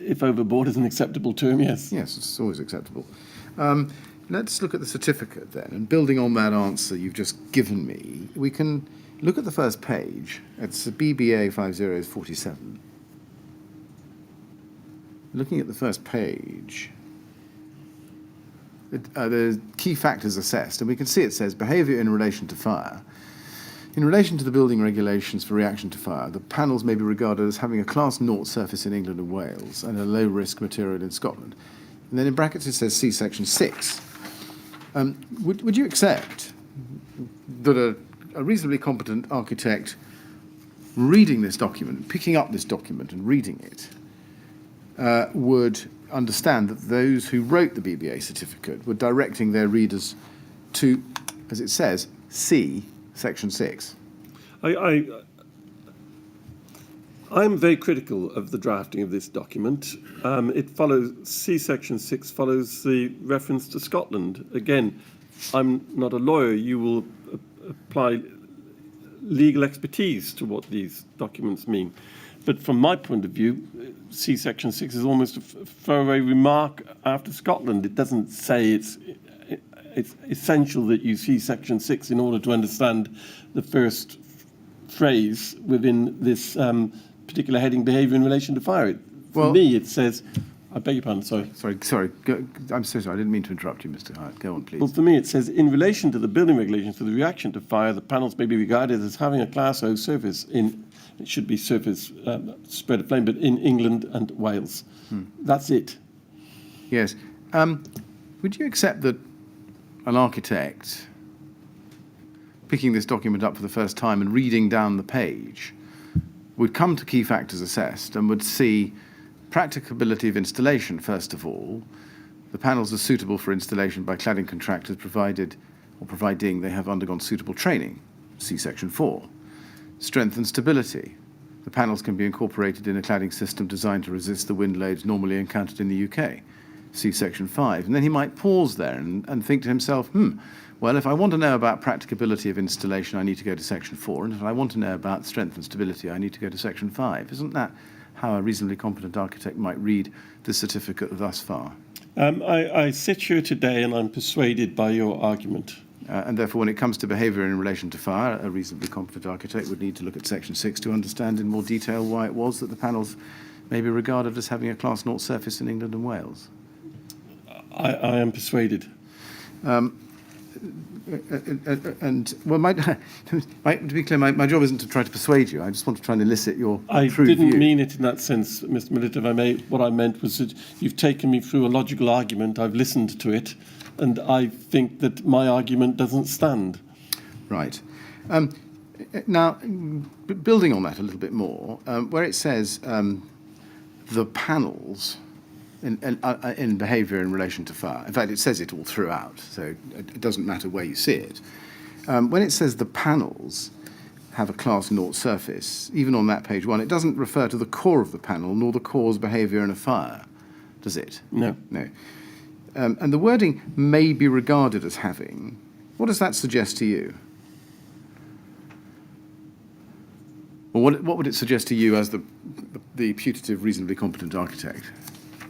If overboard is an acceptable term, yes. Yes, it's always acceptable. Let's look at the certificate then, and building on that answer you've just given me, we can look at the first page. It's a BBA 5047. Looking at the first page, the key factors assessed, and we can see it says behaviour in relation to fire. In relation to the building regulations for reaction to fire, the panels may be regarded as having a Class 0 surface in England and Wales and a low-risk material in Scotland. And then in brackets it says see Section 6. Would you accept that a reasonably competent architect reading this document, picking up this document and reading it, would understand that those who wrote the BBA certificate were directing their readers to, as it says, see Section 6? I'm very critical of the drafting of this document. It follows, C Section 6 follows the reference to Scotland. Again, I'm not a lawyer. You will apply legal expertise to what these documents mean. But from my point of view, C Section 6 is almost a throwaway remark after Scotland. It doesn't say it's essential that you see Section 6 in order to understand the first phrase within this particular heading, behaviour in relation to fire. For me, it says, I beg your pardon, sorry. Sorry. I'm so sorry. I didn't mean to interrupt you, Mr. Hyet. Go on, please. Well, for me, it says, in relation to the building regulations for the reaction to fire, the panels may be regarded as having a Class O surface in, it should be surface spread of flame, but in England and Wales. That's it. Yes. Would you accept that an architect picking this document up for the first time and reading down the page would come to key factors assessed and would see practicability of installation, first of all? The panels are suitable for installation by cladding contractors providing they have undergone suitable training, see Section 4. Strength and stability. The panels can be incorporated in a cladding system designed to resist the wind loads normally encountered in the UK, see Section 5. And then he might pause there and think to himself, well, if I want to know about practicability of installation, I need to go to Section 4, and if I want to know about strength and stability, I need to go to Section 5. Isn't that how a reasonably competent architect might read the certificate thus far? I sit here today and I'm persuaded by your argument. And therefore, when it comes to behaviour in relation to fire, a reasonably competent architect would need to look at Section 6 to understand in more detail why it was that the panels may be regarded as having a Class 0 surface in England and Wales. I am persuaded. And well, to be clear, my job isn't to try to persuade you. I just want to try and elicit your I true didn't view. mean it in that sense, Mr. Millett, if I may. What I meant was that you've taken me through a logical argument. I've listened to it, and I think that my argument doesn't stand. Right. Now, building on that a little bit more, where it says the panels in behaviour in relation to fire. In fact, it says it all throughout, so it doesn't matter where you see it. When it says the panels have a Class 0 surface, even on that page 1, it doesn't refer to the core of the panel nor the core's behaviour in a fire, does it? No. No. And the wording may be regarded as having, what does that suggest to you? Or what would it suggest to you as the putative, reasonably competent architect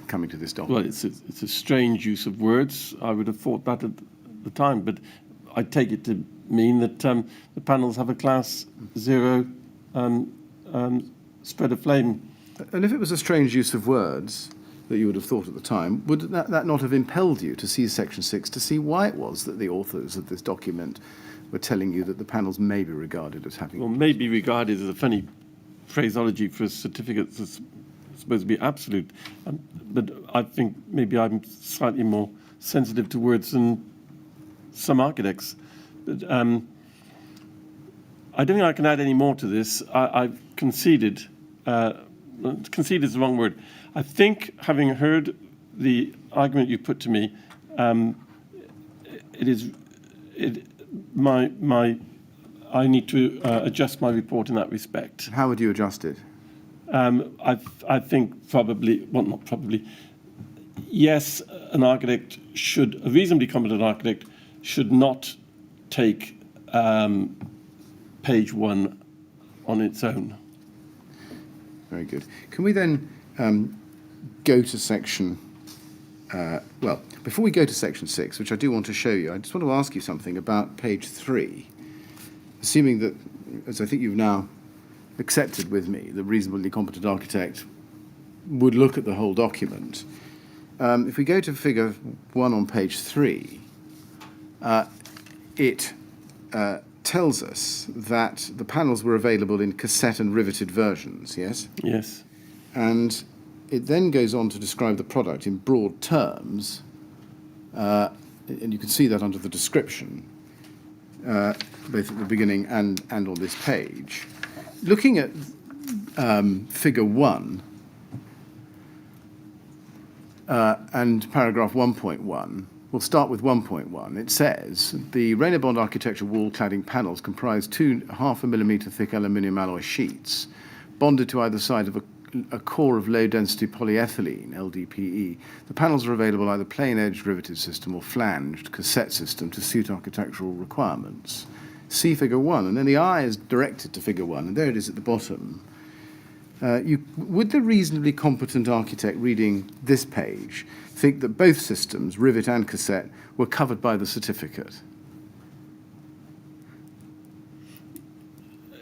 coming to this document? Well, it's a strange use of words. I would have thought that at the time, but I take it to mean that the panels have a Class 0 spread of flame. And if it was a strange use of words that you would have thought at the time, would that not have impelled you to see Section 6 to see why it was that the authors of this document were telling you that the panels may be regarded as having... Well, may be regarded as a funny phraseology for a certificate that's supposed to be absolute. But I think maybe I'm slightly more sensitive to words than some architects. But I don't think I can add any more to this. I've conceded. Concede is the wrong word. I think, having heard the argument you put to me, I need to adjust my report in that respect. How would you adjust it? I think probably, well, not probably, yes, a reasonably competent architect should not take page 1 on its own. Very good. Can we then go to section, well, before we go to section 6, which I do want to show you, I just want to ask you something about page 3. Assuming that, as I think you've now accepted with me, the reasonably competent architect would look at the whole document. If we go to figure 1 on page 3, it tells us that the panels were available in cassette and riveted versions, yes? Yes. And it then goes on to describe the product in broad terms, and you can see that under the description, both at the beginning and on this page. Looking at figure 1 and paragraph 1.1, we'll start with 1.1. It says, the Rainer-Bond architecture wall cladding panels comprise two 0.5 millimetre thick aluminium alloy sheets bonded to either side of a core of low-density polyethylene, LDPE. The panels are available either plain-edged riveted system or flanged cassette system to suit architectural requirements. See figure 1, and then the eye is directed to figure 1, and there it is at the bottom. Would the reasonably competent architect reading this page think that both systems, rivet and cassette, were covered by the certificate?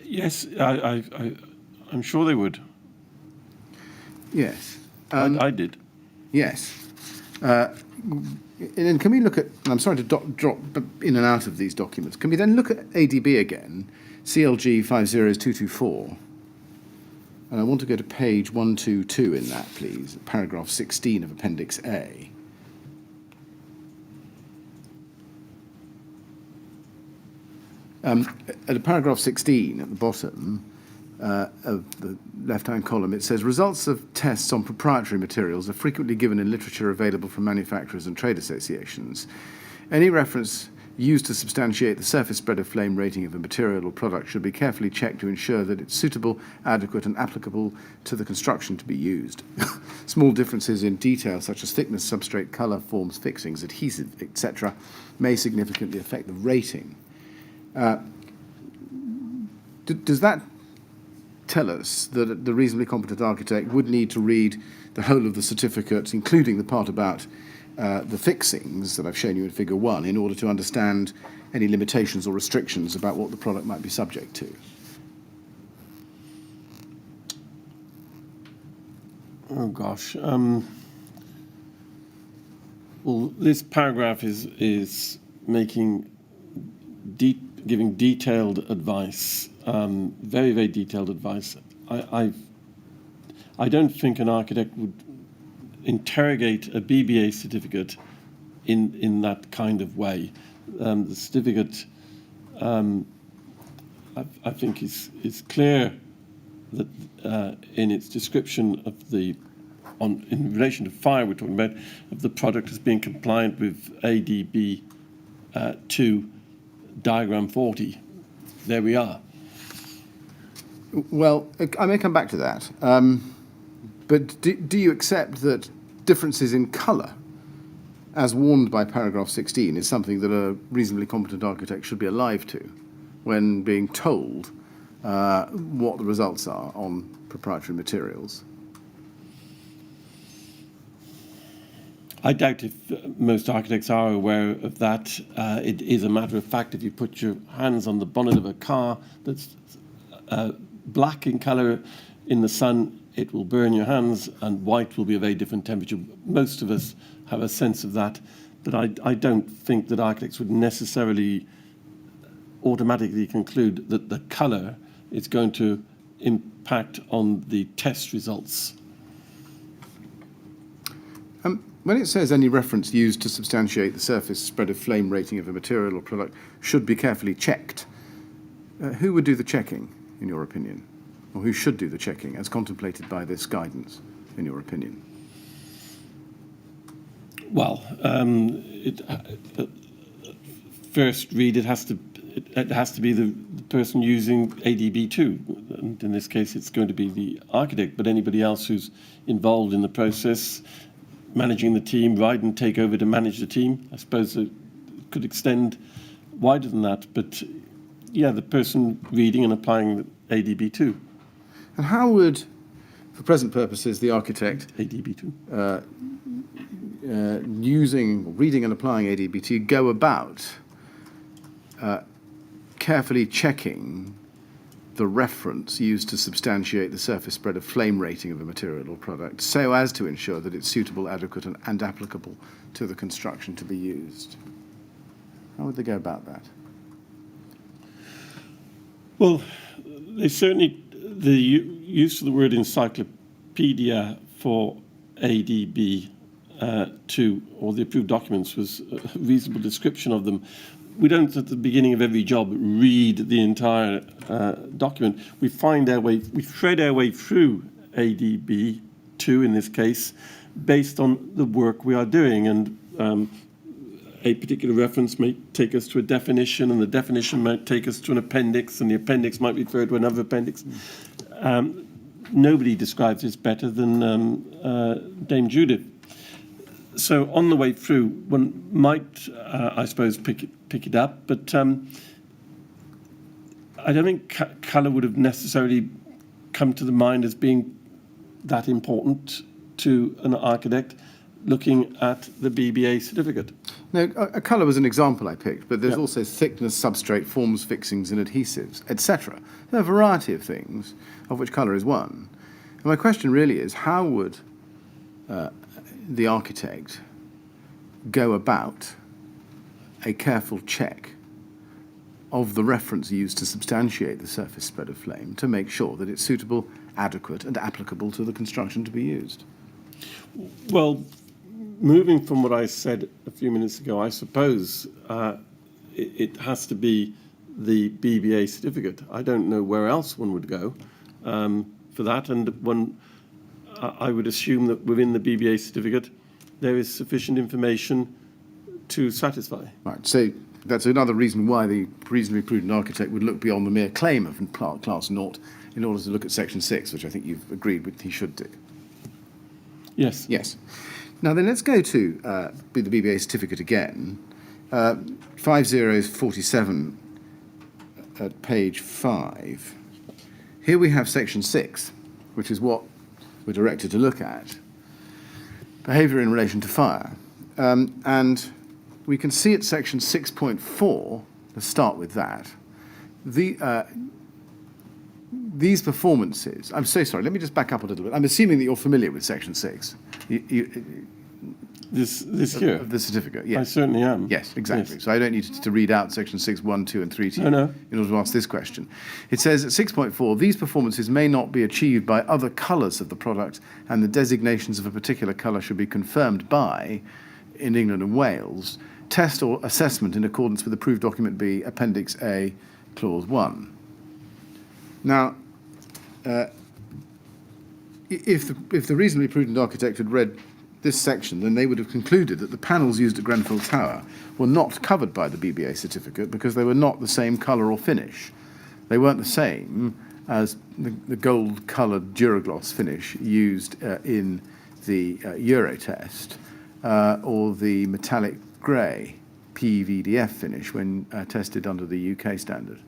Yes, I'm sure they would. Yes. I did. Yes. And then can we look at, and I'm sorry to drop in and out of these documents, can we then look at ADB again, CLG 50224? And I want to go to page 122 in that, please, paragraph 16 of Appendix A. At paragraph 16 at the bottom of the left-hand column, it says, results of tests on proprietary materials are frequently given in literature available from manufacturers and trade associations. Any reference used to substantiate the surface spread of flame rating of a material or product should be carefully checked to ensure that it's suitable, adequate, and applicable to the construction to be used. Small differences in detail, such as thickness, substrate, color, forms, fixings, adhesive, etc., may significantly affect the rating. Does that tell us that the reasonably competent architect would need to read the whole of the certificate, including the part about the fixings that I've shown you in figure 1, in order to understand any limitations or restrictions about what the product might be subject to? Oh gosh. Well, this paragraph is making giving detailed advice, very, very detailed advice. I don't think an architect would interrogate a BBA certificate in that kind of way. The certificate, I think, is clear that in its description of in relation to fire, we're talking about, of the product as being compliant with ADB 2 diagram 40. There we are. Well, I may come back to that. But do you accept that differences in colour, as warned by paragraph 16, is something that a reasonably competent architect should be alive to when being told what the results are on proprietary materials? I doubt if most architects are aware of that. It is a matter of fact, if you put your hands on the bonnet of a car that's black in colour in the sun, it will burn your hands, and white will be a very different temperature. Most of us have a sense of that, but I don't think that architects would necessarily automatically conclude that the colour is going to impact on the test results. When it says any reference used to substantiate the surface spread of flame rating of a material or product should be carefully checked, who would do the checking, in your opinion? Or who should do the checking, as contemplated by this guidance, in your opinion? Well, first read, it has to be the person using ADB 2, and in this case it's going to be the architect, but anybody else who's involved in the process, managing the team, ride and take over to manage the team. I suppose it could extend wider than that, but yeah, the person reading and applying ADB 2. And how would, for present purposes, the architect ADB 2 reading and applying ADB 2 go about carefully checking the reference used to substantiate the surface spread of flame rating of a material or product, so as to ensure that it's suitable, adequate, and applicable to the construction to be used? How would they go about that? Well, they certainly, the use of the word encyclopedia for ADB 2, or the approved documents, was a reasonable description of them. We don't, at the beginning of every job, read the entire document. We thread our way through ADB 2 in this case, based on the work we are doing. And a particular reference may take us to a definition, and the definition might take us to an appendix, and the appendix might refer to another appendix. Nobody describes this better than Dame Judith. So on the way through, one might, I suppose, pick it up, but I don't think colour would have necessarily come to the mind as being that important to an architect looking at the BBA certificate. No, a colour was an example I picked, but there's also thickness, substrate, forms, fixings, and adhesives, etc. There are a variety of things, of which colour is one. And my question really is, how would the architect go about a careful check of the reference used to substantiate the surface spread of flame to make sure that it's suitable, adequate, and applicable to the construction to be used? Well, moving from what I said a few minutes ago, I suppose it has to be the BBA certificate. I don't know where else one would go for that, and I would assume that within the BBA certificate there is sufficient information to satisfy. Right, so that's another reason why the reasonably prudent architect would look beyond the mere claim of class naught in order to look at section 6, which I think you've agreed with he should do. Yes. Yes. Now then, let's go to the BBA certificate again. 5047 at page 5. Here we have section 6, which is what we're directed to look at. Behaviour in relation to fire. And we can see at section 6.4, let's start with that, these performances, I'm so sorry, let me just back up a little bit. I'm assuming that you're familiar with section 6. This here? Of the certificate, yes. I certainly am. Yes, exactly. Yes. So I don't need to read out section 6, 1, 2, and 3 to you No. in order to ask this question. It says at 6.4, these performances may not be achieved by other colours of the product, and the designations of a particular colour should be confirmed by, in England and Wales, test or assessment in accordance with approved document B, Appendix A, Clause 1. Now, if the reasonably prudent architect had read this section, then they would have concluded that the panels used at Grenfell Tower were not covered by the BBA certificate because they were not the same colour or finish. They weren't the same as the gold-coloured Duragloss finish used in the Euro test or the metallic grey PVDF finish when tested under the UK standard.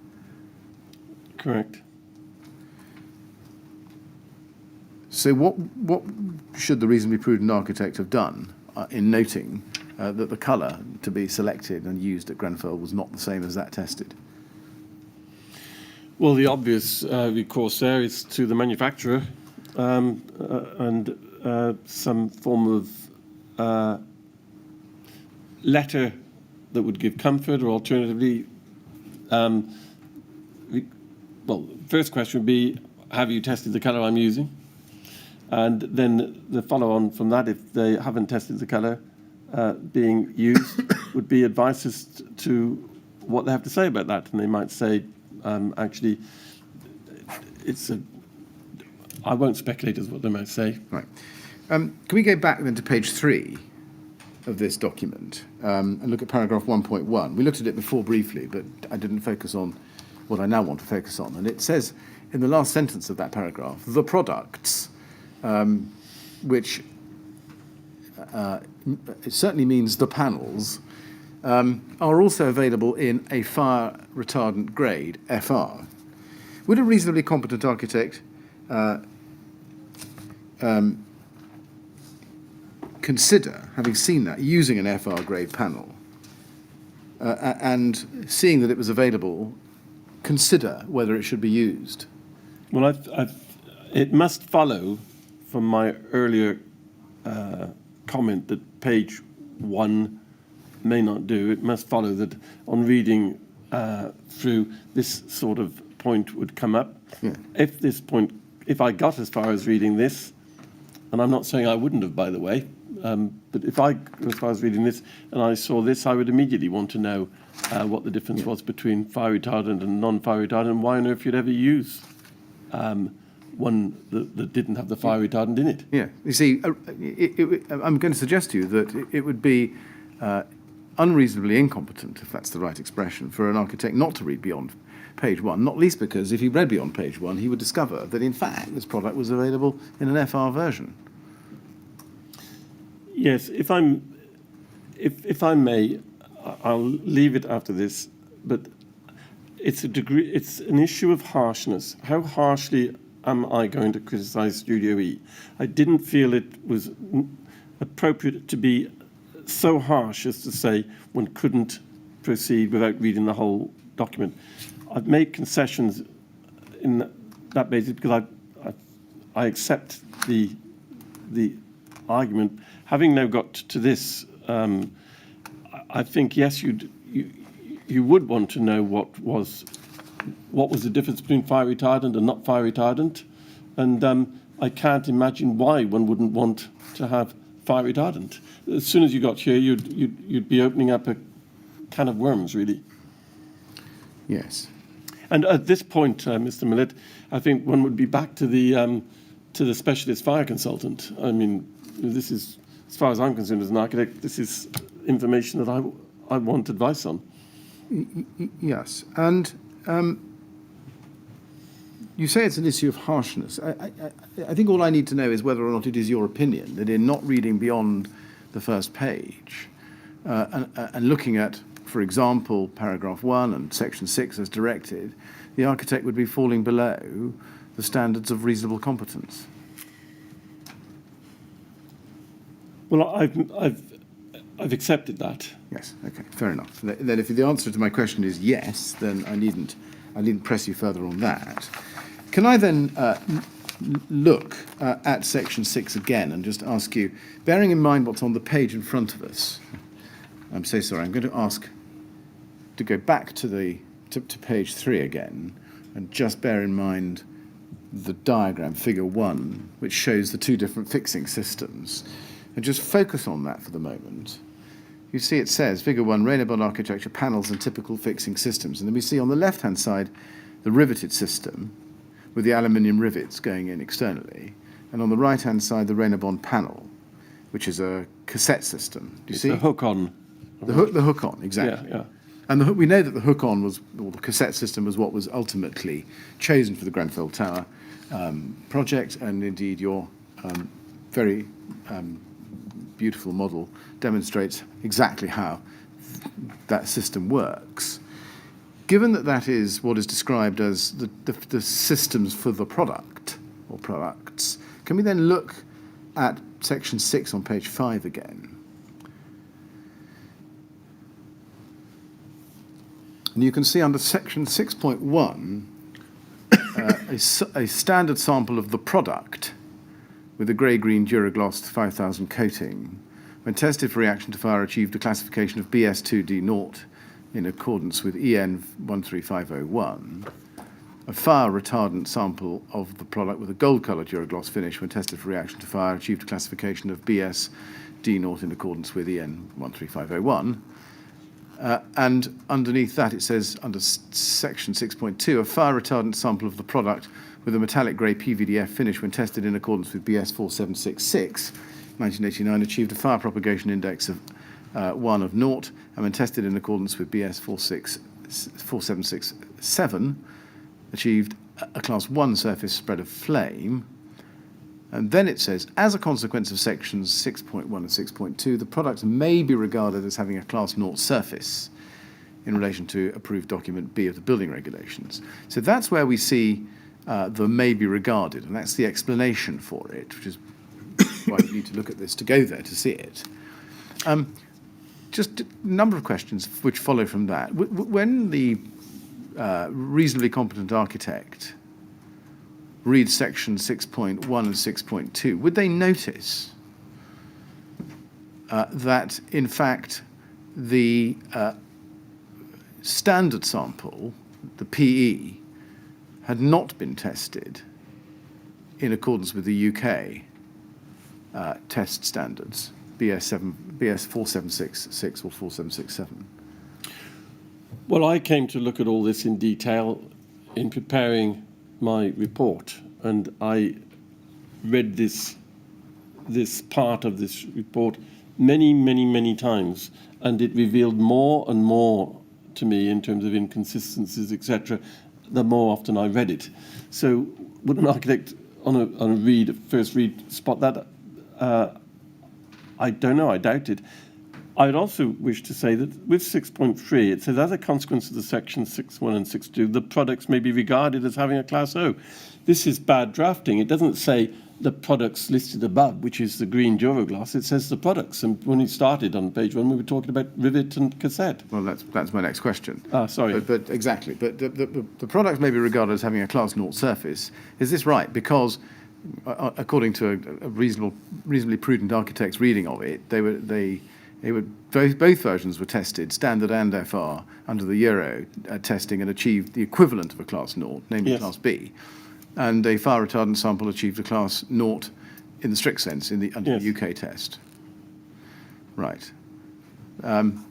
Correct. So what should the reasonably prudent architect have done in noting that the colour to be selected and used at Grenfell was not the same as that tested? Well, the obvious recourse there is to the manufacturer and some form of letter that would give comfort, or alternatively, well, first question would be, have you tested the colour I'm using? And then the follow-on from that, if they haven't tested the colour being used, would be advice as to what they have to say about that. And they might say, actually, I won't speculate as what they might say. Right. Can we go back then to page 3 of this document and look at paragraph 1.1? We looked at it before briefly, but I didn't focus on what I now want to focus on. And it says in the last sentence of that paragraph, the products, which it certainly means the panels, are also available in a fire retardant grade, FR. Would a reasonably competent architect consider, having seen that, using an FR grade panel and seeing that it was available, consider whether it should be used? Well, it must follow from my earlier comment that page 1 may not do. It must follow that on reading through, this sort of point would come up. Yeah. If I got as far as reading this, and I'm not saying I wouldn't have, by the way, but if I got as far as reading this and I saw this, I would immediately want to know what the difference was between fire retardant and non-fire retardant, and why on earth you'd ever use one that didn't have the fire retardant in it. Yeah, you see, I'm going to suggest to you that it would be unreasonably incompetent, if that's the right expression, for an architect not to read beyond page 1, not least because if he read beyond page 1, he would discover that, in fact, this product was available in an FR version. Yes, if I may, I'll leave it after this, but it's an issue of harshness. How harshly am I going to criticise Studio E? I didn't feel it was appropriate to be so harsh as to say one couldn't proceed without reading the whole document. I've made concessions in that basis because I accept the argument. Having now got to this, I think yes, you would want to know what was the difference between fire retardant and not fire retardant, and I can't imagine why one wouldn't want to have fire retardant. As soon as you got here, you'd be opening up a can of worms, really. Yes. And at this point, Mr. Millett, I think one would be back to the specialist fire consultant. I mean, this is, as far as I'm concerned as an architect, this is information that I want advice on. Yes, and you say it's an issue of harshness. I think all I need to know is whether or not it is your opinion that in not reading beyond the first page and looking at, for example, paragraph 1 and section 6 as directed, the architect would be falling below the standards of reasonable competence. Well, I've accepted that. Yes. Okay. Fair enough. Then, if the answer to my question is yes, then I needn't press you further on that. Can I then look at section 6 again and just ask you, bearing in mind what's on the page in front of us? I'm so sorry. I'm going to ask to go back to page 3 again, and just bear in mind the diagram, figure 1, which shows the two different fixing systems, and just focus on that for the moment. You see it says, figure 1, Rainabond architecture, panels and typical fixing systems. And then we see on the left-hand side the riveted system with the aluminium rivets going in externally, and on the right-hand side the Rainabond panel, which is a cassette system. Do you see? The hook-on. The hook-on, exactly. Yeah. And we know that the hook-on or the cassette system was what was ultimately chosen for the Grenfell Tower project, and indeed your very beautiful model demonstrates exactly how that system works. Given that that is what is described as the systems for the product or products, can we then look at section 6 on page 5 again? And you can see under section 6.1 a standard sample of the product with a grey-green Duragloss 5000 coating. When tested for reaction to fire, achieved a classification of BS2D0 in accordance with EN 13501. A fire retardant sample of the product with a gold-coloured Duragloss finish when tested for reaction to fire, achieved a classification of BS-D0 in accordance with EN 13501. And underneath that it says, under section 6.2, a fire retardant sample of the product with a metallic grey PVDF finish when tested in accordance with BS 4766, 1989, achieved a fire propagation index of 1 of 0, and when tested in accordance with BS 4767, achieved a class 1 surface spread of flame. And then it says, as a consequence of sections 6.1 and 6.2, the product may be regarded as having a class 0 surface in relation to approved document B of the building regulations. So that's where we see the may be regarded, and that's the explanation for it, which is why you need to look at this to go there to see it. Just a number of questions which follow from that. When the reasonably competent architect read section 6.1 and 6.2, would they notice that, in fact, the standard sample, the PE, had not been tested in accordance with the UK test standards, BS 4766 or 4767? Well, I came to look at all this in detail in preparing my report, and I read this part of this report many times, and it revealed more and more to me in terms of inconsistencies, etc., the more often I read it. So would an architect on a first read spot that? I don't know, I doubt it. I'd also wish to say that with 6.3, it says, as a consequence of the section 6.1 and 6.2, the products may be regarded as having a class O. This is bad drafting. It doesn't say the products listed above, which is the green Duraglass. It says the products. And when we started on page 1, we were talking about rivet and cassette. Well, that's my next question. Sorry. But exactly. But the products may be regarded as having a class 0 surface. Is this right? Because according to a reasonably prudent architect's reading of it, both versions were tested, standard and FR, under the Euro testing, and achieved the equivalent of a class 0, namely Yes. class B. And a fire retardant sample achieved a class 0 in the strict sense under Yes. the UK test. Right. Can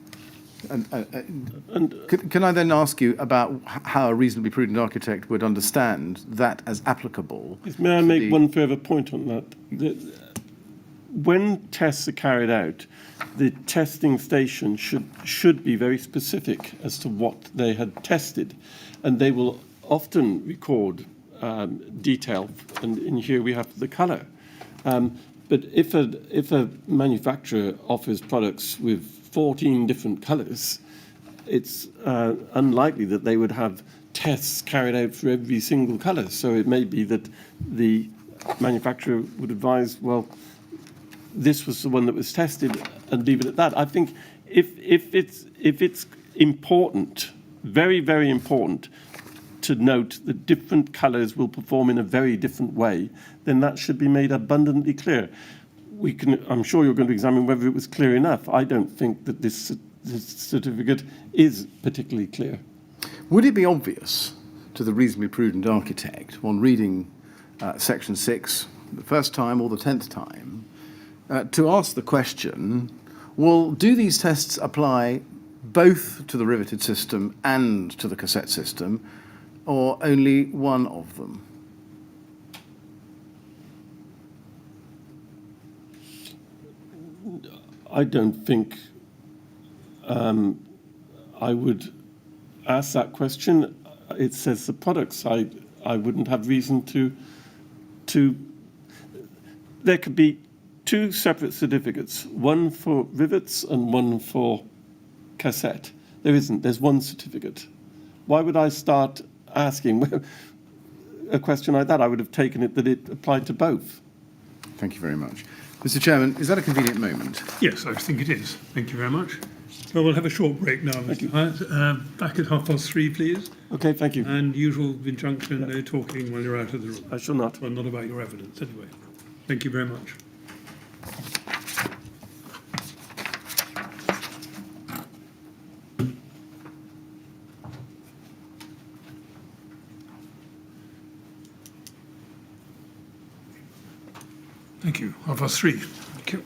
I then ask you about how a reasonably prudent architect would understand that as applicable? May I make one further point on that? When tests are carried out, the testing station should be very specific as to what they had tested, and they will often record detail, and in here we have the colour. But if a manufacturer offers products with 14 different colours, it's unlikely that they would have tests carried out for every single colour. So it may be that the manufacturer would advise, well, this was the one that was tested, and leave it at that. I think if it's important, very important, to note that different colours will perform in a very different way, then that should be made abundantly clear. I'm sure you're going to examine whether it was clear enough. I don't think that this certificate is particularly clear. Would it be obvious to the reasonably prudent architect, on reading Section 6 the first time or the 10th time, to ask the question, well, do these tests apply both to the riveted system and to the cassette system, or only one of them? I don't think I would ask that question. It says the products. I wouldn't have reason to. There could be two separate certificates, one for rivets and one for cassette. There isn't. There's one certificate. Why would I start asking a question like that? I would have taken it that it applied to both. Thank you very much. Mr. Chairman, is that a convenient moment? Yes, I think it is. Thank you very much. Well, we'll have a short break now, Mr. Hyet. Back at 3:30, please. Okay, thank you. And usual injunction, no talking while you're out of the room. I shall not. Well, not about your evidence, anyway. Thank you very much. Thank you. 3:30. Thank you.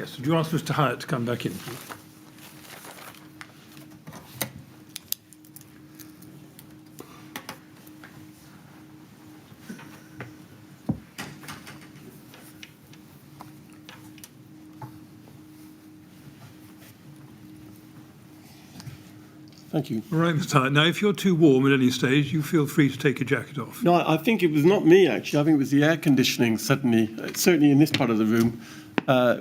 Yes, would you ask Mr. Hyet to come back in, please? Thank you. All right, Mr. Hyet. Now, if you're too warm at any stage, you feel free to take your jacket off. No, I think it was not me, actually. I think it was the air conditioning certainly in this part of the room,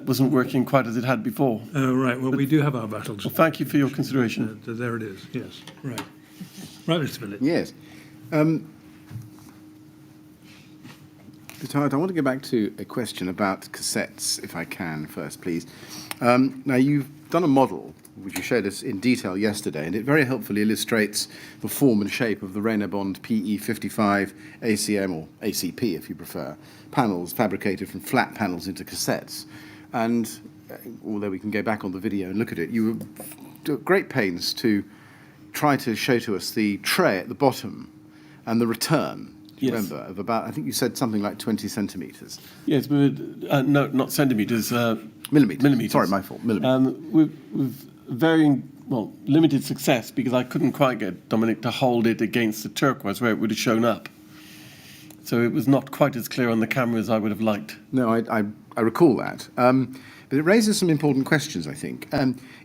wasn't working quite as it had before. Oh, right. Well, we do have our battles. Well, thank you for your consideration. There it is. Yes. Right. Right, Mr. Millett. Yes. Mr. Hyet, I want to go back to a question about cassettes, if I can, first, please. Now, you've done a model, which you showed us in detail yesterday, and it very helpfully illustrates the form and shape of the Rayner Bond PE55 ACM, or ACP if you prefer, panels fabricated from flat panels into cassettes. And although we can go back on the video and look at it, you were at great pains to try to show to us the tray at the bottom and the return. Yes. Remember, of about, I think you said something like 20 centimetres. Yes, but no, not centimetres. Millimetres. Sorry, my fault. Millimetres. With varying, limited success, because I couldn't quite get Dominic to hold it against the turquoise where it would have shown up. So it was not quite as clear on the camera as I would have liked. No, I recall that. But it raises some important questions, I think.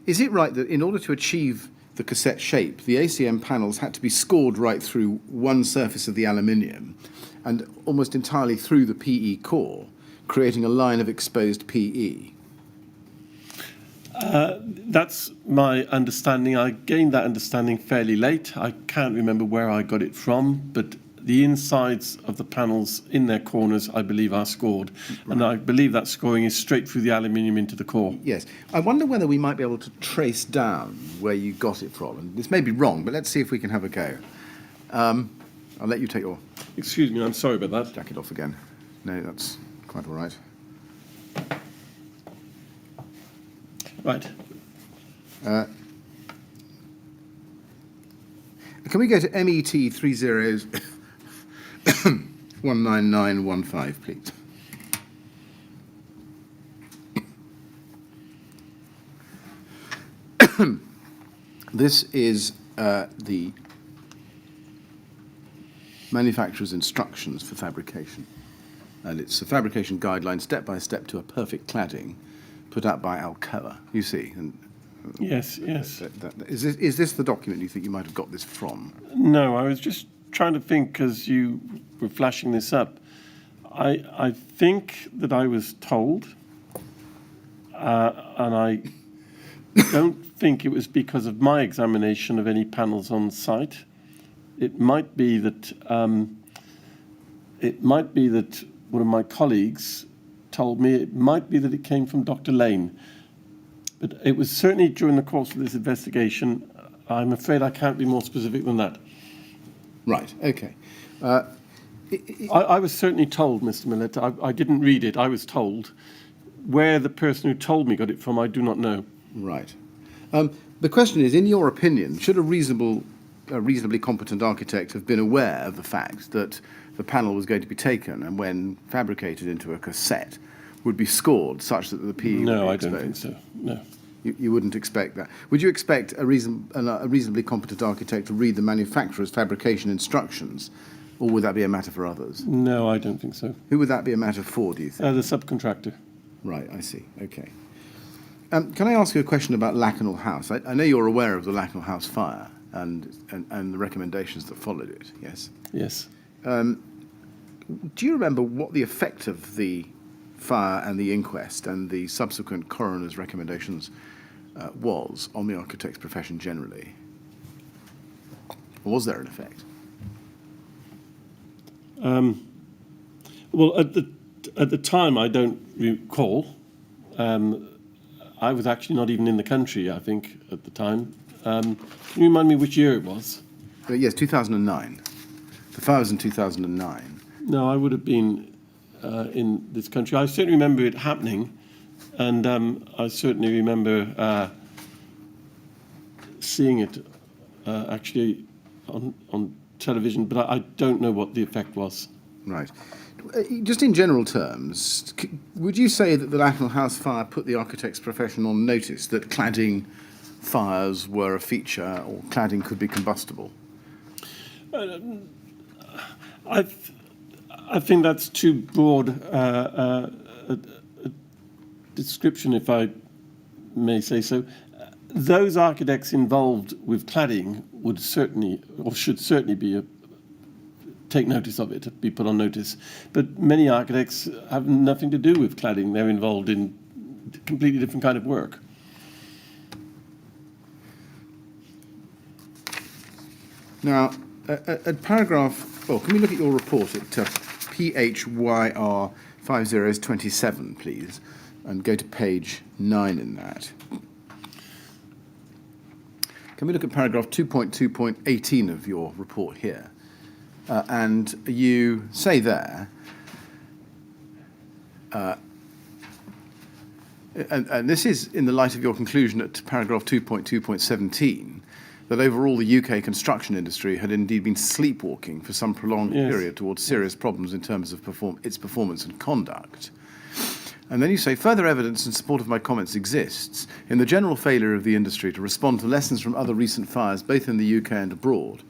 Is it right that in order to achieve the cassette shape, the ACM panels had to be scored right through one surface of the aluminium and almost entirely through the PE core, creating a line of exposed PE? That's my understanding. I gained that understanding fairly late. I can't remember where I got it from, but the insides of the panels in their corners, I believe, are scored. Right. And I believe that scoring is straight through the aluminium into the core. Yes. I wonder whether we might be able to trace down where you got it from. And this may be wrong, but let's see if we can have a go. I'll let you take your... Excuse me, I'm sorry about that. Jacket off again. No, that's quite all right. Right. Can we go to MET 19915, please? This is the manufacturer's instructions for fabrication. And it's a fabrication guideline, step by step to a perfect cladding, put out by Alcoa, you see. And yes. Is this the document you think you might have got this from? No, I was just trying to think as you were flashing this up. I think that I was told, and I don't think it was because of my examination of any panels on site. It might be that one of my colleagues told me. It might be that it came from Dr. Lane. But it was certainly during the course of this investigation. I'm afraid I can't be more specific than that. Right, okay. I was certainly told, Mr. Millett, I didn't read it, I was told. Where the person who told me got it from, I do not know. Right. The question is, in your opinion, should a reasonably competent architect have been aware of the fact that the panel was going to be taken and when fabricated into a cassette would be scored such that the PE would be exposed? No, I don't think so, no. You wouldn't expect that. Would you expect a reasonably competent architect to read the manufacturer's fabrication instructions, or would that be a matter for others? No, I don't think so. Who would that be a matter for, do you think? The subcontractor. Right, I see. Okay. Can I ask you a question about Lakanal House? I know you're aware of the Lakanal House fire and the recommendations that followed it, yes? Yes. Do you remember what the effect of the fire and the inquest and the subsequent coroner's recommendations was on the architect's profession generally? Or was there an effect? Well, at the time, I don't recall. I was actually not even in the country, I think, at the time. Can you remind me which year it was? Yes, 2009. The fire was in 2009. No, I would have been in this country. I certainly remember it happening, and I certainly remember seeing it actually on television, but I don't know what the effect was. Right. Just in general terms, would you say that the Lakenhall House fire put the architect's profession on notice that cladding fires were a feature or cladding could be combustible? I think that's too broad a description, if I may say so. Those architects involved with cladding would certainly, or should certainly be take notice of it, be put on notice. But many architects have nothing to do with cladding. They're involved in completely different kind of work. Now, at paragraph, well, can we look at your report at PHYR 5027, please, and go to page 9 in that. Can we look at paragraph 2.2.18 of your report here? And you say there, and this is in the light of your conclusion at paragraph 2.2.17, that overall the UK construction industry had indeed been sleepwalking for some prolonged period towards serious problems in terms of its performance and conduct. And then you say, further evidence in support of my comments exists in the general failure of the industry to respond to lessons from other recent fires, both in the UK and abroad,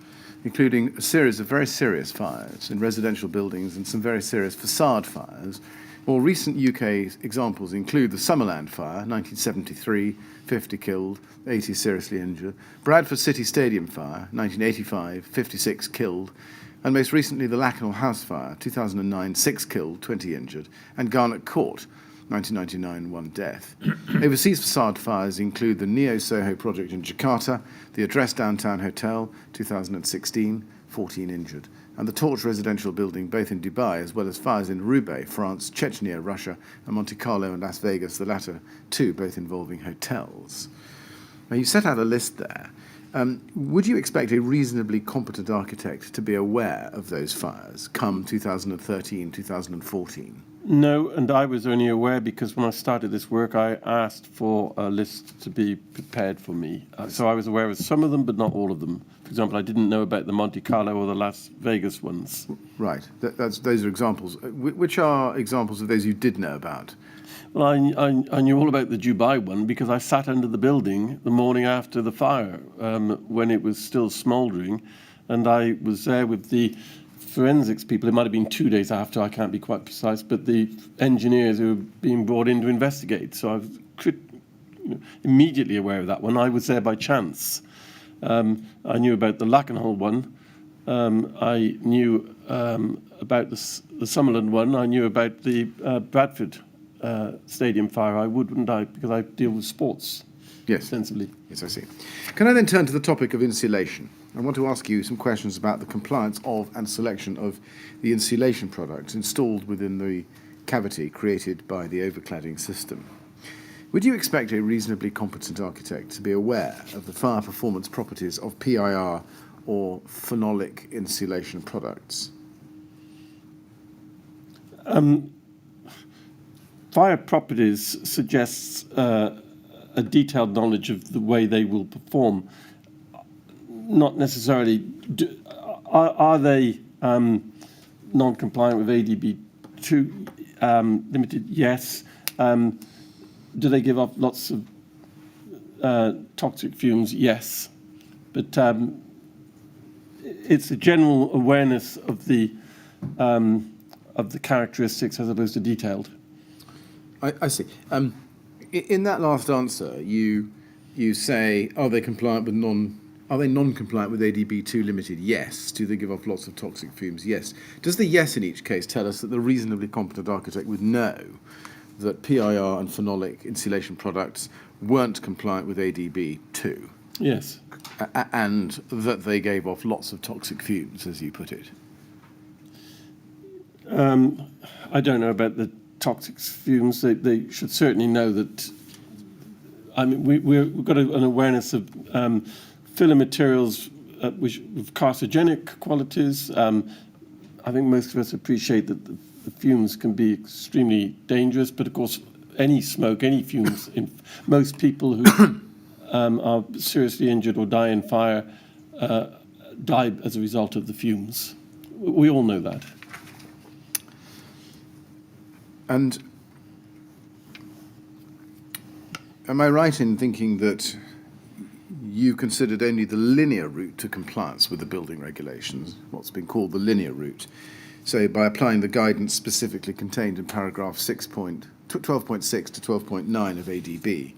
including a series of very serious fires in residential buildings and some very serious facade fires. More recent UK examples include the Summerland fire, 1973, 50 killed, 80 seriously injured, Bradford City Stadium fire, 1985, 56 killed, and most recently the Lakenhall House fire, 2009, 6 killed, 20 injured, and Garnet Court, 1999, 1 death. Overseas facade fires include the Neo Soho project in Jakarta, the Address Downtown Hotel, 2016, 14 injured, and the Torch residential building both in Dubai, as well as fires in Roubaix, France, Chechnya, Russia, and Monte Carlo and Las Vegas, the latter two both involving hotels. Now, you set out a list there. Would you expect a reasonably competent architect to be aware of those fires come 2013, 2014? No, and I was only aware because when I started this work, I asked for a list to be prepared for me. So I was aware of some of them, but not all of them. For example, I didn't know about the Monte Carlo or the Las Vegas ones. Right. Those are examples. Which are examples of those you did know about? Well, I knew all about the Dubai one because I sat under the building the morning after the fire when it was still smouldering, and I was there with the forensics people. It might have been 2 days after, I can't be quite precise, but the engineers who were being brought in to investigate. So I was immediately aware of that one. I was there by chance. I knew about the Lakenhall one. I knew about the Summerland one. I knew about the Bradford Stadium fire. I would, wouldn't I? Because I deal with sports extensively. Yes, I see. Can I then turn to the topic of insulation? I want to ask you some questions about the compliance of and selection of the insulation products installed within the cavity created by the overcladding system. Would you expect a reasonably competent architect to be aware of the fire performance properties of PIR or phenolic insulation products? Fire properties suggests a detailed knowledge of the way they will perform. Not necessarily. Are they non-compliant with ADB 2 limited? Yes. Do they give off lots of toxic fumes? Yes. But it's a general awareness of the characteristics as opposed to detailed. I see. In that last answer, you say, are they non-compliant with ADB 2 limited? Yes. Do they give off lots of toxic fumes? Yes. Does the yes in each case tell us that the reasonably competent architect would know that PIR and phenolic insulation products weren't compliant with ADB 2? Yes. And that they gave off lots of toxic fumes, as you put it? I don't know about the toxic fumes. They should certainly know that. I mean, we've got an awareness of filler materials with carcinogenic qualities. I think most of us appreciate that the fumes can be extremely dangerous, but of course, any smoke, any fumes, most people who are seriously injured or die in fire die as a result of the fumes. We all know that. And am I right in thinking that you considered only the linear route to compliance with the building regulations, what's been called the linear route, so by applying the guidance specifically contained in paragraph 12.6 to 12.9 of ADB,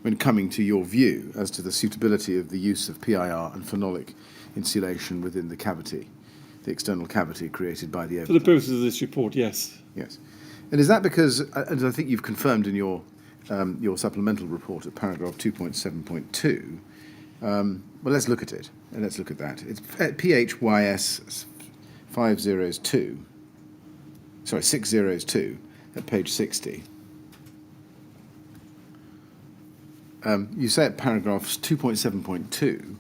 when coming to your view as to the suitability of the use of PIR and phenolic insulation within the cavity, the external cavity created by the For the purposes of this report, yes. Yes. And is that because, as I think you've confirmed in your supplemental report at paragraph 2.7.2, well, let's look at it, and let's look at that. It's PHYS 602, at page 60. You say at paragraphs 2.7.2,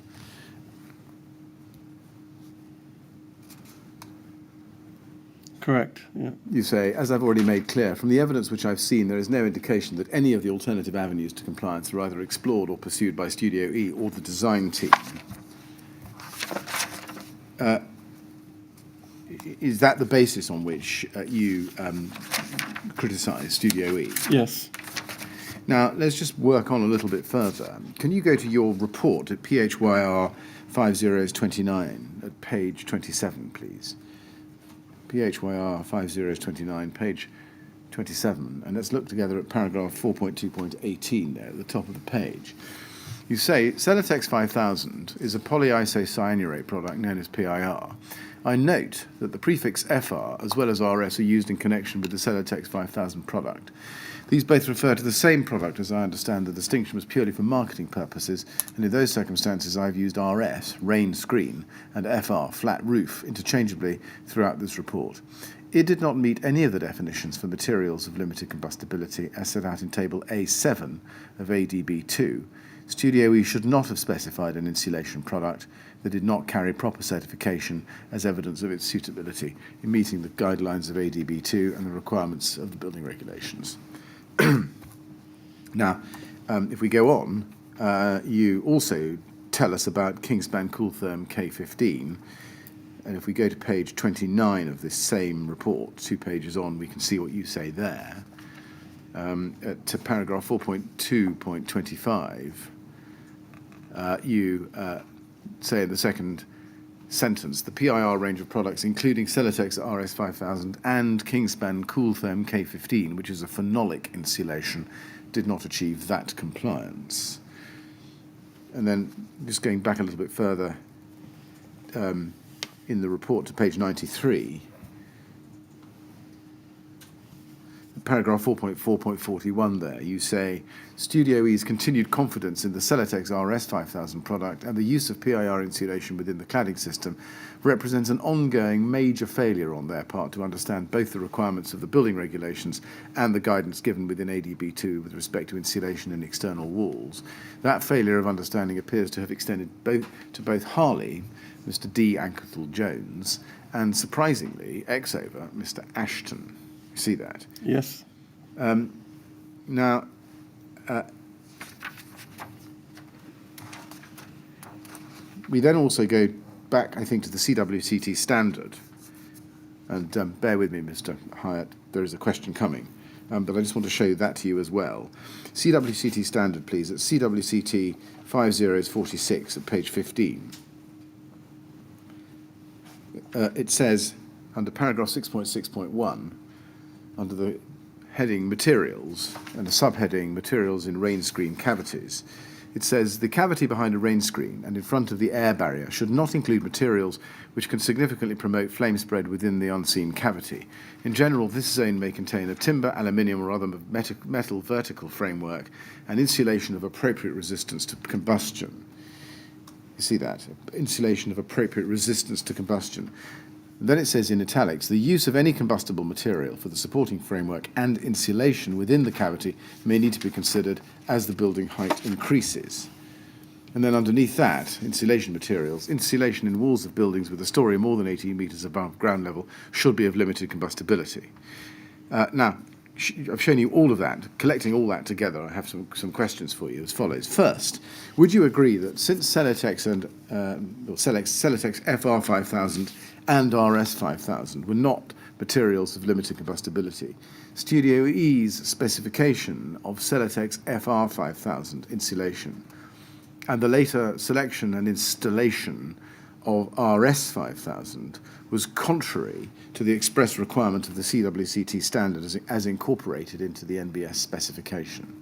Correct, yeah. you say, as I've already made clear, from the evidence which I've seen, there is no indication that any of the alternative avenues to compliance are either explored or pursued by Studio E or the design team. Is that the basis on which you criticise Studio E? Yes. Now, let's just work on a little bit further. Can you go to your report at PHYR 5029 at page 27, please? PHYR 5029, page 27, and let's look together at paragraph 4.2.18 there at the top of the page. You say, Celotex 5000 is a polyisocyanurate product known as PIR. I note that the prefix FR as well as RS are used in connection with the Celotex 5000 product. These both refer to the same product, as I understand the distinction was purely for marketing purposes, and in those circumstances I've used RS, rain screen, and FR, flat roof, interchangeably throughout this report. It did not meet any of the definitions for materials of limited combustibility as set out in Table A7 of ADB2. Studio E should not have specified an insulation product that did not carry proper certification as evidence of its suitability in meeting the guidelines of ADB2 and the requirements of the building regulations. Now, if we go on, you also tell us about Kingspan Cooltherm K15, and if we go to page 29 of this same report, 2 pages on, we can see what you say there. To paragraph 4.2.25, you say in the second sentence, the PIR range of products, including Celotex RS5000 and Kingspan Cooltherm K15, which is a phenolic insulation, did not achieve that compliance. And then, just going back a little bit further in the report to page 93, paragraph 4.4.41 there, you say, Studio E's continued confidence in the Celotex RS5000 product and the use of PIR insulation within the cladding system represents an ongoing major failure on their part to understand both the requirements of the building regulations and the guidance given within ADB2 with respect to insulation in external walls. That failure of understanding appears to have extended to both Harley, Mr. D. Ankerthal Jones, and surprisingly, ex-over, Mr. Ashton. See that? Yes. Now, we then also go back, I think, to the CWCT standard. And bear with me, Mr. Hyet, there is a question coming. But I just want to show that to you as well. CWCT standard, please, at CWCT 5046 at page 15. It says, under paragraph 6.6.1, under the heading Materials and a subheading Materials in Rain Screen Cavities, it says the cavity behind a rain screen and in front of the air barrier should not include materials which can significantly promote flame spread within the unseen cavity. In general, this zone may contain a timber, aluminium or other metal vertical framework and insulation of appropriate resistance to combustion. You see that? Insulation of appropriate resistance to combustion. Then it says in italics, the use of any combustible material for the supporting framework and insulation within the cavity may need to be considered as the building height increases. And then underneath that, insulation materials, insulation in walls of buildings with a story more than 18 metres above ground level should be of limited combustibility. Now, I've shown you all of that. Collecting all that together, I have some questions for you as follows. First, would you agree that since Celotex and Celotex FR5000 and RS 5000 were not materials of limited combustibility. Studio E's specification of Celotex FR 5000 insulation and the later selection and installation of RS 5000 was contrary to the express requirement of the CWCT standard as incorporated into the NBS specification.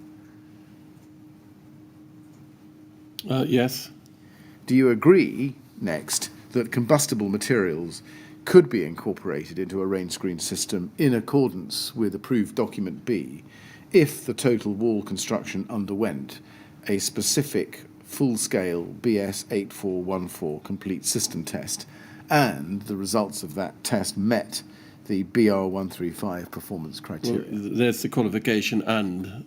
Yes. Do you agree, next, that combustible materials could be incorporated into a rain screen system in accordance with approved document B if the total wall construction underwent a specific full-scale BS 8414 complete system test and the results of that test met the BR 135 performance Well, criteria? there's the qualification and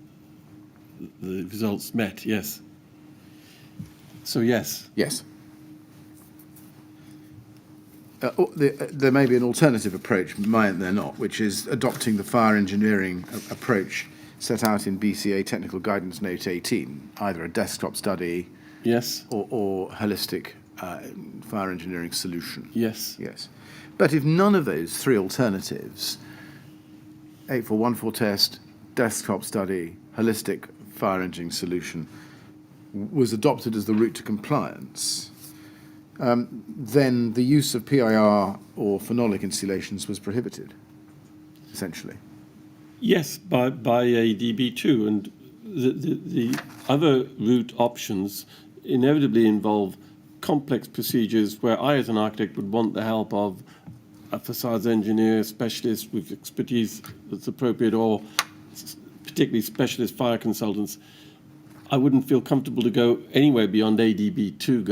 the results met, yes. So, yes. Yes. There may be an alternative approach, might there not, which is adopting the fire engineering approach set out in BCA Technical Guidance Note 18, either a desktop study Yes. or holistic fire engineering solution. Yes. Yes. But if none of those three alternatives, 8414 test, desktop study, holistic fire engineering solution, was adopted as the route to compliance, then the use of PIR or phenolic insulations was prohibited, essentially. Yes, by a DB2, and the other route options inevitably involve complex procedures where I, as an architect, would want the help of a facades engineer, specialist with expertise that's appropriate, or particularly specialist fire consultants. I wouldn't feel comfortable to go anywhere beyond ADB2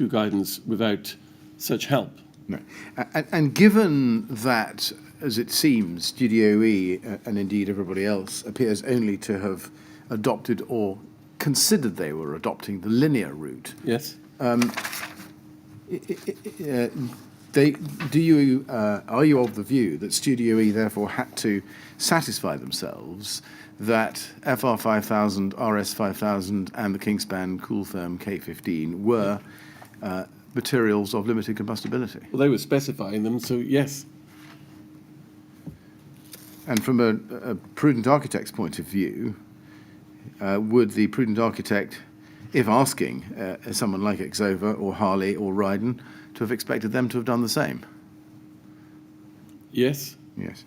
guidance without such help. No. And given that, as it seems, Studio E and indeed everybody else appears only to have adopted or considered they were adopting the linear route, Yes. are you of the view that Studio E therefore had to satisfy themselves that FR 5000, RS 5000 and the Kingspan Cooltherm K15 were materials of limited combustibility? Well, they were specifying them, so yes. And from a prudent architect's point of view, would the prudent architect, if asking someone like Exova or Harley or Ryden, to have expected them to have done the same? Yes. Yes.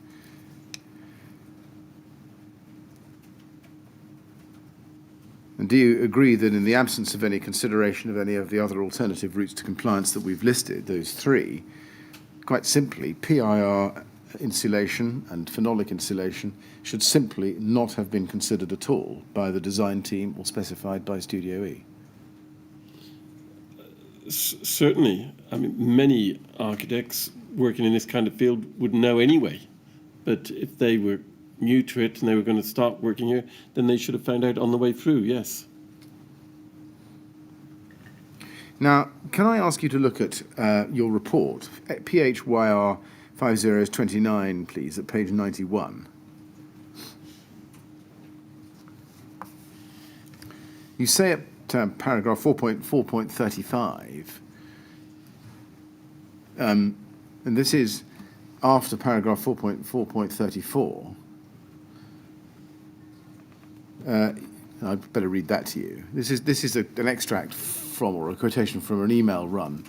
And do you agree that in the absence of any consideration of any of the other alternative routes to compliance that we've listed, those three, quite simply, PIR insulation and phenolic insulation should simply not have been considered at all by the design team or specified by Studio E? Certainly. I mean, many architects working in this kind of field would know anyway. But if they were new to it and they were going to start working here, then they should have found out on the way through, yes. Now, can I ask you to look at your report, PHYR 5029, please, at page 91. You say at paragraph 4.4.35, and this is after paragraph 4.4.34, I'd better read that to you. This is an extract from, or a quotation from, an email run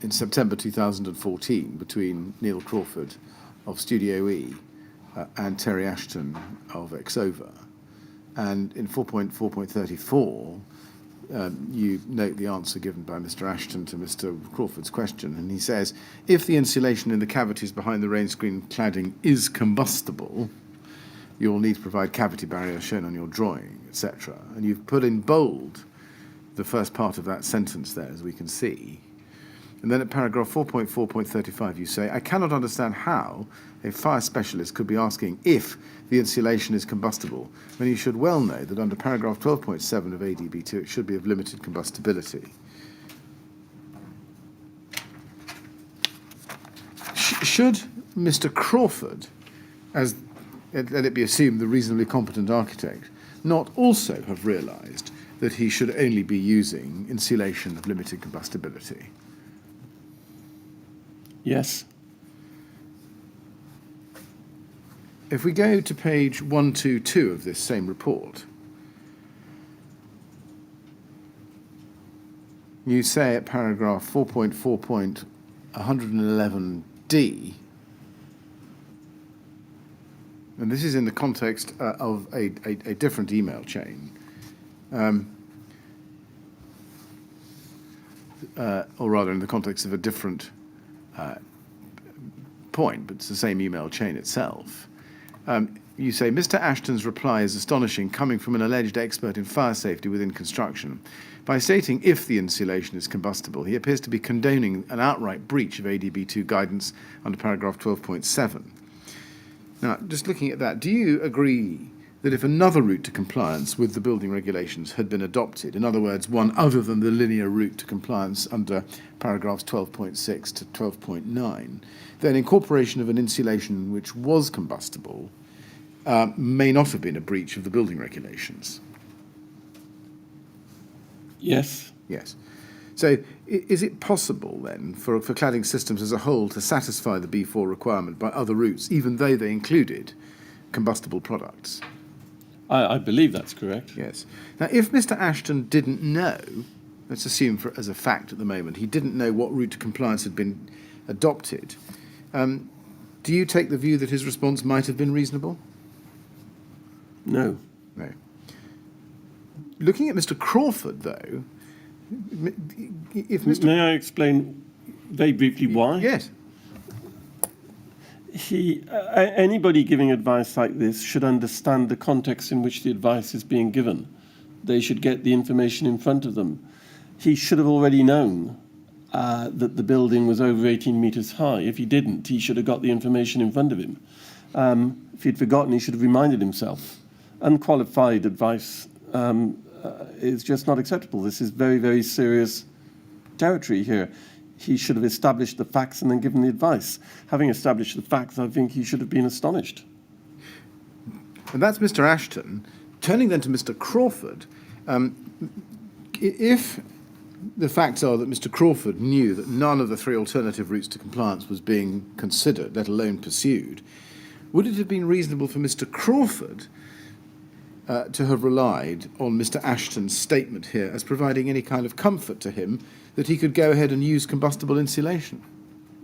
in September 2014 between Neil Crawford of Studio E and Terry Ashton of Exova. And in 4.4.34, you note the answer given by Mr. Ashton to Mr. Crawford's question, and he says, if the insulation in the cavities behind the rain screen cladding is combustible, you'll need to provide cavity barriers shown on your drawing, etc. And you've put in bold the first part of that sentence there, as we can see. And then at paragraph 4.4.35, you say, I cannot understand how a fire specialist could be asking if the insulation is combustible, when you should well know that under paragraph 12.7 of ADB2, it should be of limited combustibility. Should Mr. Crawford, as let it be assumed the reasonably competent architect, not also have realised that he should only be using insulation of limited combustibility? Yes. If we go to page 122 of this same report, you say at paragraph 4.4.111d, and this is in the context of a different email chain, or rather in the context of a different point, but it's the same email chain itself. You say, Mr. Ashton's reply is astonishing, coming from an alleged expert in fire safety within construction. By stating if the insulation is combustible, he appears to be condoning an outright breach of ADB2 guidance under paragraph 12.7. Now, just looking at that, do you agree that if another route to compliance with the building regulations had been adopted, in other words, one other than the linear route to compliance under paragraphs 12.6 to 12.9, then incorporation of an insulation which was combustible may not have been a breach of the building regulations? Yes. Yes. So is it possible then for cladding systems as a whole to satisfy the B4 requirement by other routes, even though they included combustible products? I believe that's correct. Yes. Now, if Mr. Ashton didn't know, let's assume as a fact at the moment, he didn't know what route to compliance had been adopted, do you take the view that his response might have been reasonable? No. No. Looking at Mr. Crawford, though, if Mr. May I explain very briefly why? Yes. Anybody giving advice like this should understand the context in which the advice is being given. They should get the information in front of them. He should have already known that the building was over 18 metres high. If he didn't, he should have got the information in front of him. If he'd forgotten, he should have reminded himself. Unqualified advice is just not acceptable. This is very, very serious territory here. He should have established the facts and then given the advice. Having established the facts, I think he should have been astonished. And that's Mr. Ashton. Turning then to Mr. Crawford, if the facts are that Mr. Crawford knew that none of the three alternative routes to compliance was being considered, let alone pursued, would it have been reasonable for Mr. Crawford to have relied on Mr. Ashton's statement here as providing any kind of comfort to him that he could go ahead and use combustible insulation?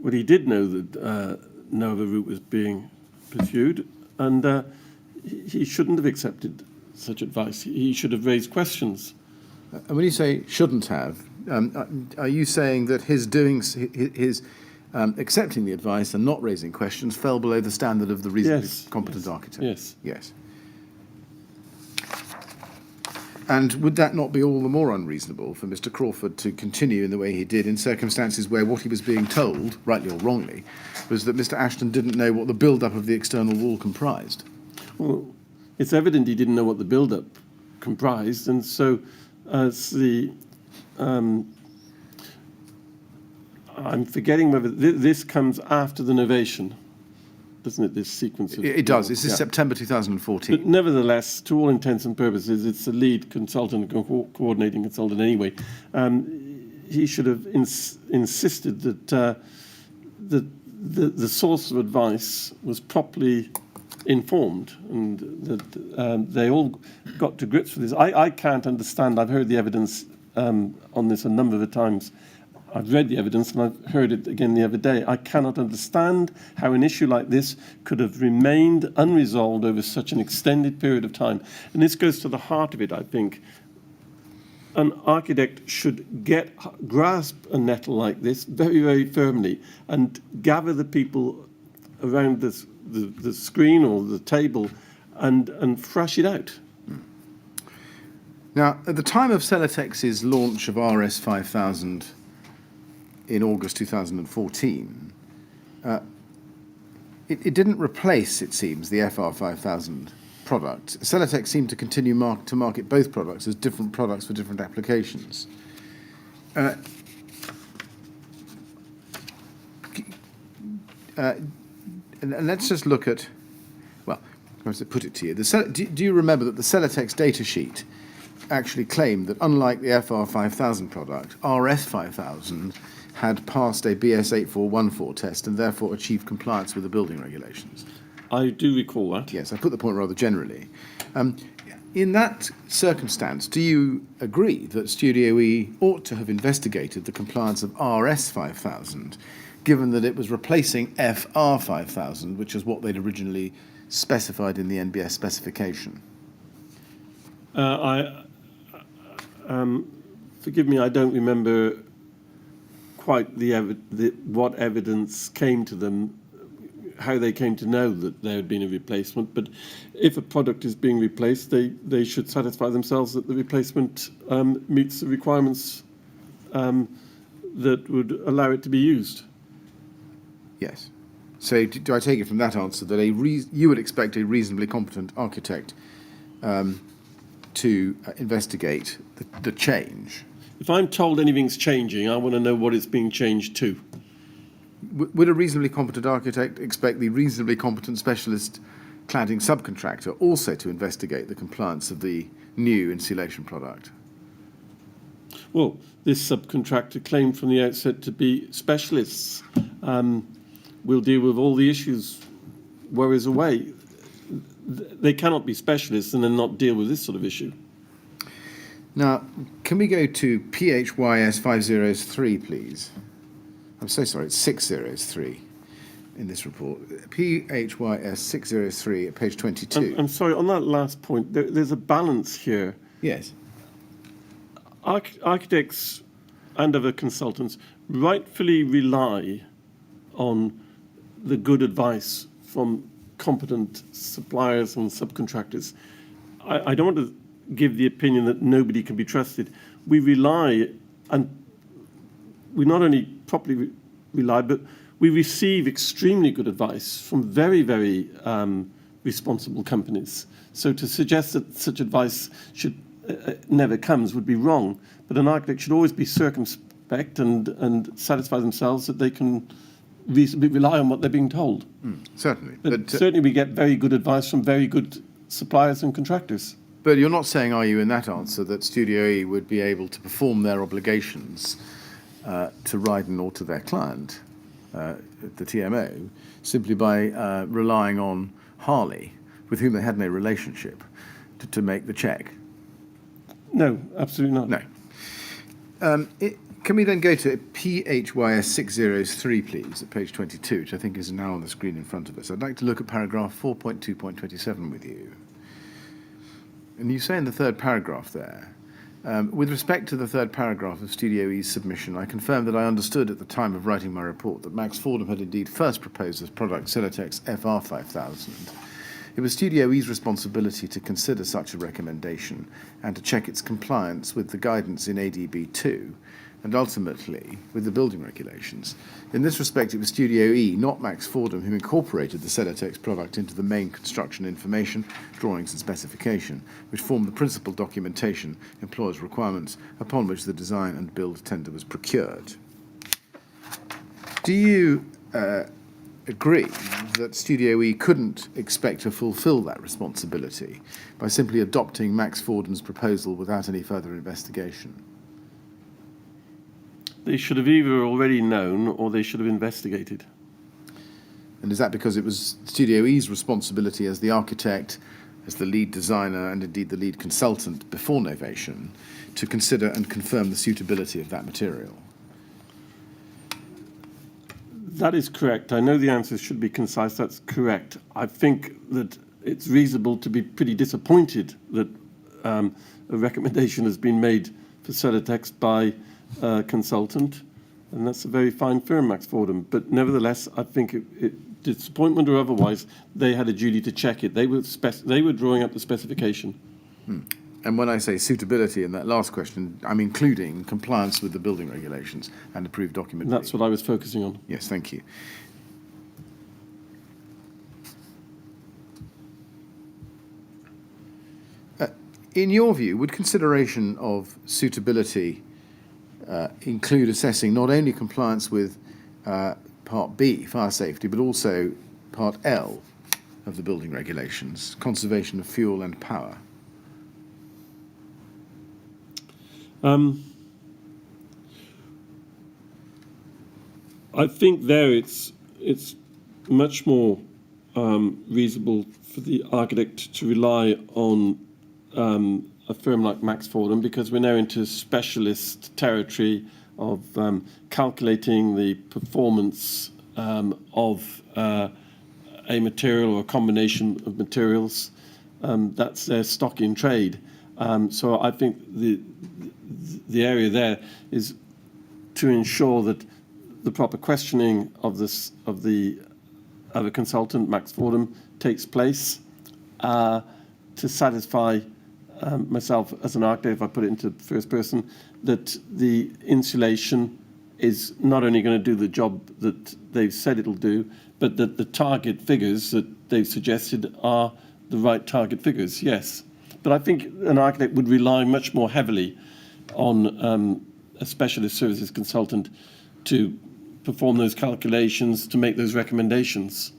Well, he did know that no other route was being pursued, and he shouldn't have accepted such advice. He should have raised questions. And when you say shouldn't have, are you saying that his accepting the advice and not raising questions fell below the standard of the reasonably competent architect? Yes. Yes. And would that not be all the more unreasonable for Mr. Crawford to continue in the way he did in circumstances where what he was being told, rightly or wrongly, was that Mr. Ashton didn't know what the build-up of the external wall comprised? Well, it's evident he didn't know what the build-up comprised, and so as the... I'm forgetting whether this comes after the novation, doesn't it, this sequence? It does. This is September 2014. But nevertheless, to all intents and purposes, it's the lead consultant, coordinating consultant anyway. He should have insisted that the source of advice was properly informed and that they all got to grips with this. I can't understand. I've heard the evidence on this a number of times. I've read the evidence and I've heard it again the other day. I cannot understand how an issue like this could have remained unresolved over such an extended period of time. And this goes to the heart of it, I think. An architect should grasp a nettle like this very, very firmly and gather the people around the screen or the table and thrash it out. Now, at the time of Celatex's launch of RS 5000 in August 2014, it didn't replace, it seems, the FR 5000 product. Celatex seemed to continue to market both products as different products for different applications. And let's just look at, well, how to put it to you. Do you remember that the Celatex data sheet actually claimed that unlike the FR 5000 product, RS 5000 had passed a BS 8414 test and therefore achieved compliance with the building regulations? I do recall that. Yes, I put the point rather generally. In that circumstance, do you agree that Studio E ought to have investigated the compliance of RS 5000, given that it was replacing FR 5000, which is what they'd originally specified in the NBS specification? Forgive me, I don't remember quite what evidence came to them, how they came to know that there had been a replacement. But if a product is being replaced, they should satisfy themselves that the replacement meets the requirements that would allow it to be used. Yes. So do I take it from that answer that you would expect a reasonably competent architect to investigate the change? If I'm told anything's changing, I want to know what it's being changed to. Would a reasonably competent architect expect the reasonably competent specialist cladding subcontractor also to investigate the compliance of the new insulation product? Well, this subcontractor claimed from the outset to be specialists. We'll deal with all the issues, worries away. They cannot be specialists and then not deal with this sort of issue. Now, can we go to PHYS 503, please? I'm so sorry, it's 603 in this report. PHYS 603 at page 22. I'm sorry, on that last point, there's a balance here. Yes. Architects and other consultants rightfully rely on the good advice from competent suppliers and subcontractors. I don't want to give the opinion that nobody can be trusted. We rely, and we not only properly rely, but we receive extremely good advice from very, very responsible companies. So to suggest that such advice should never comes would be wrong. But an architect should always be circumspect and satisfy themselves that they can reasonably rely on what they're being told. Certainly. But certainly we get very good advice from very good suppliers and contractors. But you're not saying, are you, in that answer, that Studio E would be able to perform their obligations to Ryden or to their client, the TMO, simply by relying on Harley, with whom they had no relationship, to make the check? No, absolutely not. No. Can we then go to PHYS 603, please, at page 22, which I think is now on the screen in front of us? I'd like to look at paragraph 4.2.27 with you. And you say in the third paragraph there, with respect to the third paragraph of Studio E's submission, I confirm that I understood at the time of writing my report that Max Fordham had indeed first proposed as product Celotex FR5000. It was Studio E's responsibility to consider such a recommendation and to check its compliance with the guidance in ADB 2 and ultimately with the building regulations. In this respect, it was Studio E, not Max Fordham, who incorporated the Celotex product into the main construction information, drawings and specification, which formed the principal documentation, employer's requirements, upon which the design and build tender was procured. Do you agree that Studio E couldn't expect to fulfill that responsibility by simply adopting Max Fordham's proposal without any further investigation? They should have either already known or they should have investigated. And is that because it was Studio E's responsibility as the architect, as the lead designer, and indeed the lead consultant before novation to consider and confirm the suitability of that material? That is correct. I know the answer should be concise. That's correct. I think that it's reasonable to be pretty disappointed that a recommendation has been made for Celotex by a consultant, and that's a very fine firm, Max Fordham. But nevertheless, I think disappointment or otherwise, they had a duty to check it. They were drawing up the specification. And when I say suitability in that last question, I'm including compliance with the building regulations and approved document. That's what I was focusing on. Yes, thank you. In your view, would consideration of suitability include assessing not only compliance with Part B, fire safety, but also Part L of the building regulations, conservation of fuel and power? I think there it's much more reasonable for the architect to rely on a firm like Max Fordham, because we're now into specialist territory of calculating the performance of a material or a combination of materials. That's their stock in trade. So I think the area there is to ensure that the proper questioning of the consultant, Max Fordham, takes place to satisfy myself as an architect, if I put it into first person, that the insulation is not only going to do the job that they've said it'll do, but that the target figures that they've suggested are the right target figures, yes. But I think an architect would rely much more heavily on a specialist services consultant to perform those calculations, to make those recommendations.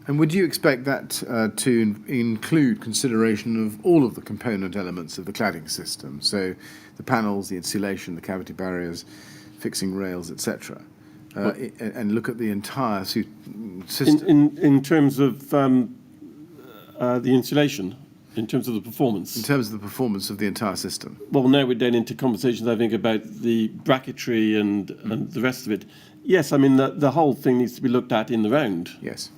And would you expect that to include consideration of all of the component elements of the cladding system? So the panels, the insulation, the cavity barriers, fixing rails, etc. And look at the entire system? In terms of the insulation, in terms of the performance? In terms of the performance of the entire system. Well, now we're down into conversations, I think, about the bracketry and the rest of it. Yes, I mean, the whole thing needs to be looked at in the round. Yes.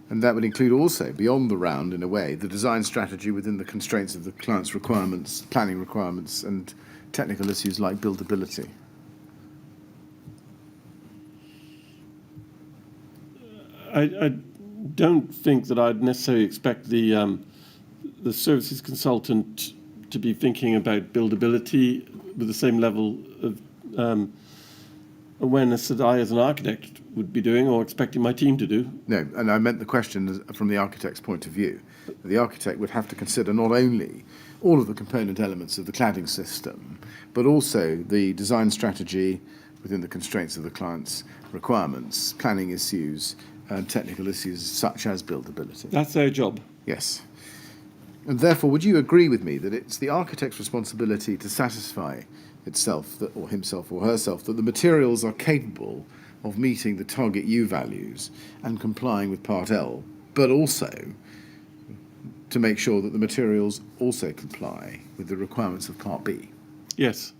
And that would include also, beyond the round in a way, the design strategy within the constraints of the client's requirements, planning requirements, and technical issues like buildability. I don't think that I'd necessarily expect the services consultant to be thinking about buildability with the same level of awareness that I, as an architect, would be doing or expecting my team to do. No, and I meant the question from the architect's point of view. The architect would have to consider not only all of the component elements of the cladding system, but also the design strategy within the constraints of the client's requirements, planning issues, and technical issues such as buildability. That's their job. Yes. And therefore, would you agree with me that it's the architect's responsibility to satisfy itself, or himself or herself, that the materials are capable of meeting the target U values and complying with Part L, but also to make sure that the materials also comply with the requirements of Part B? Yes.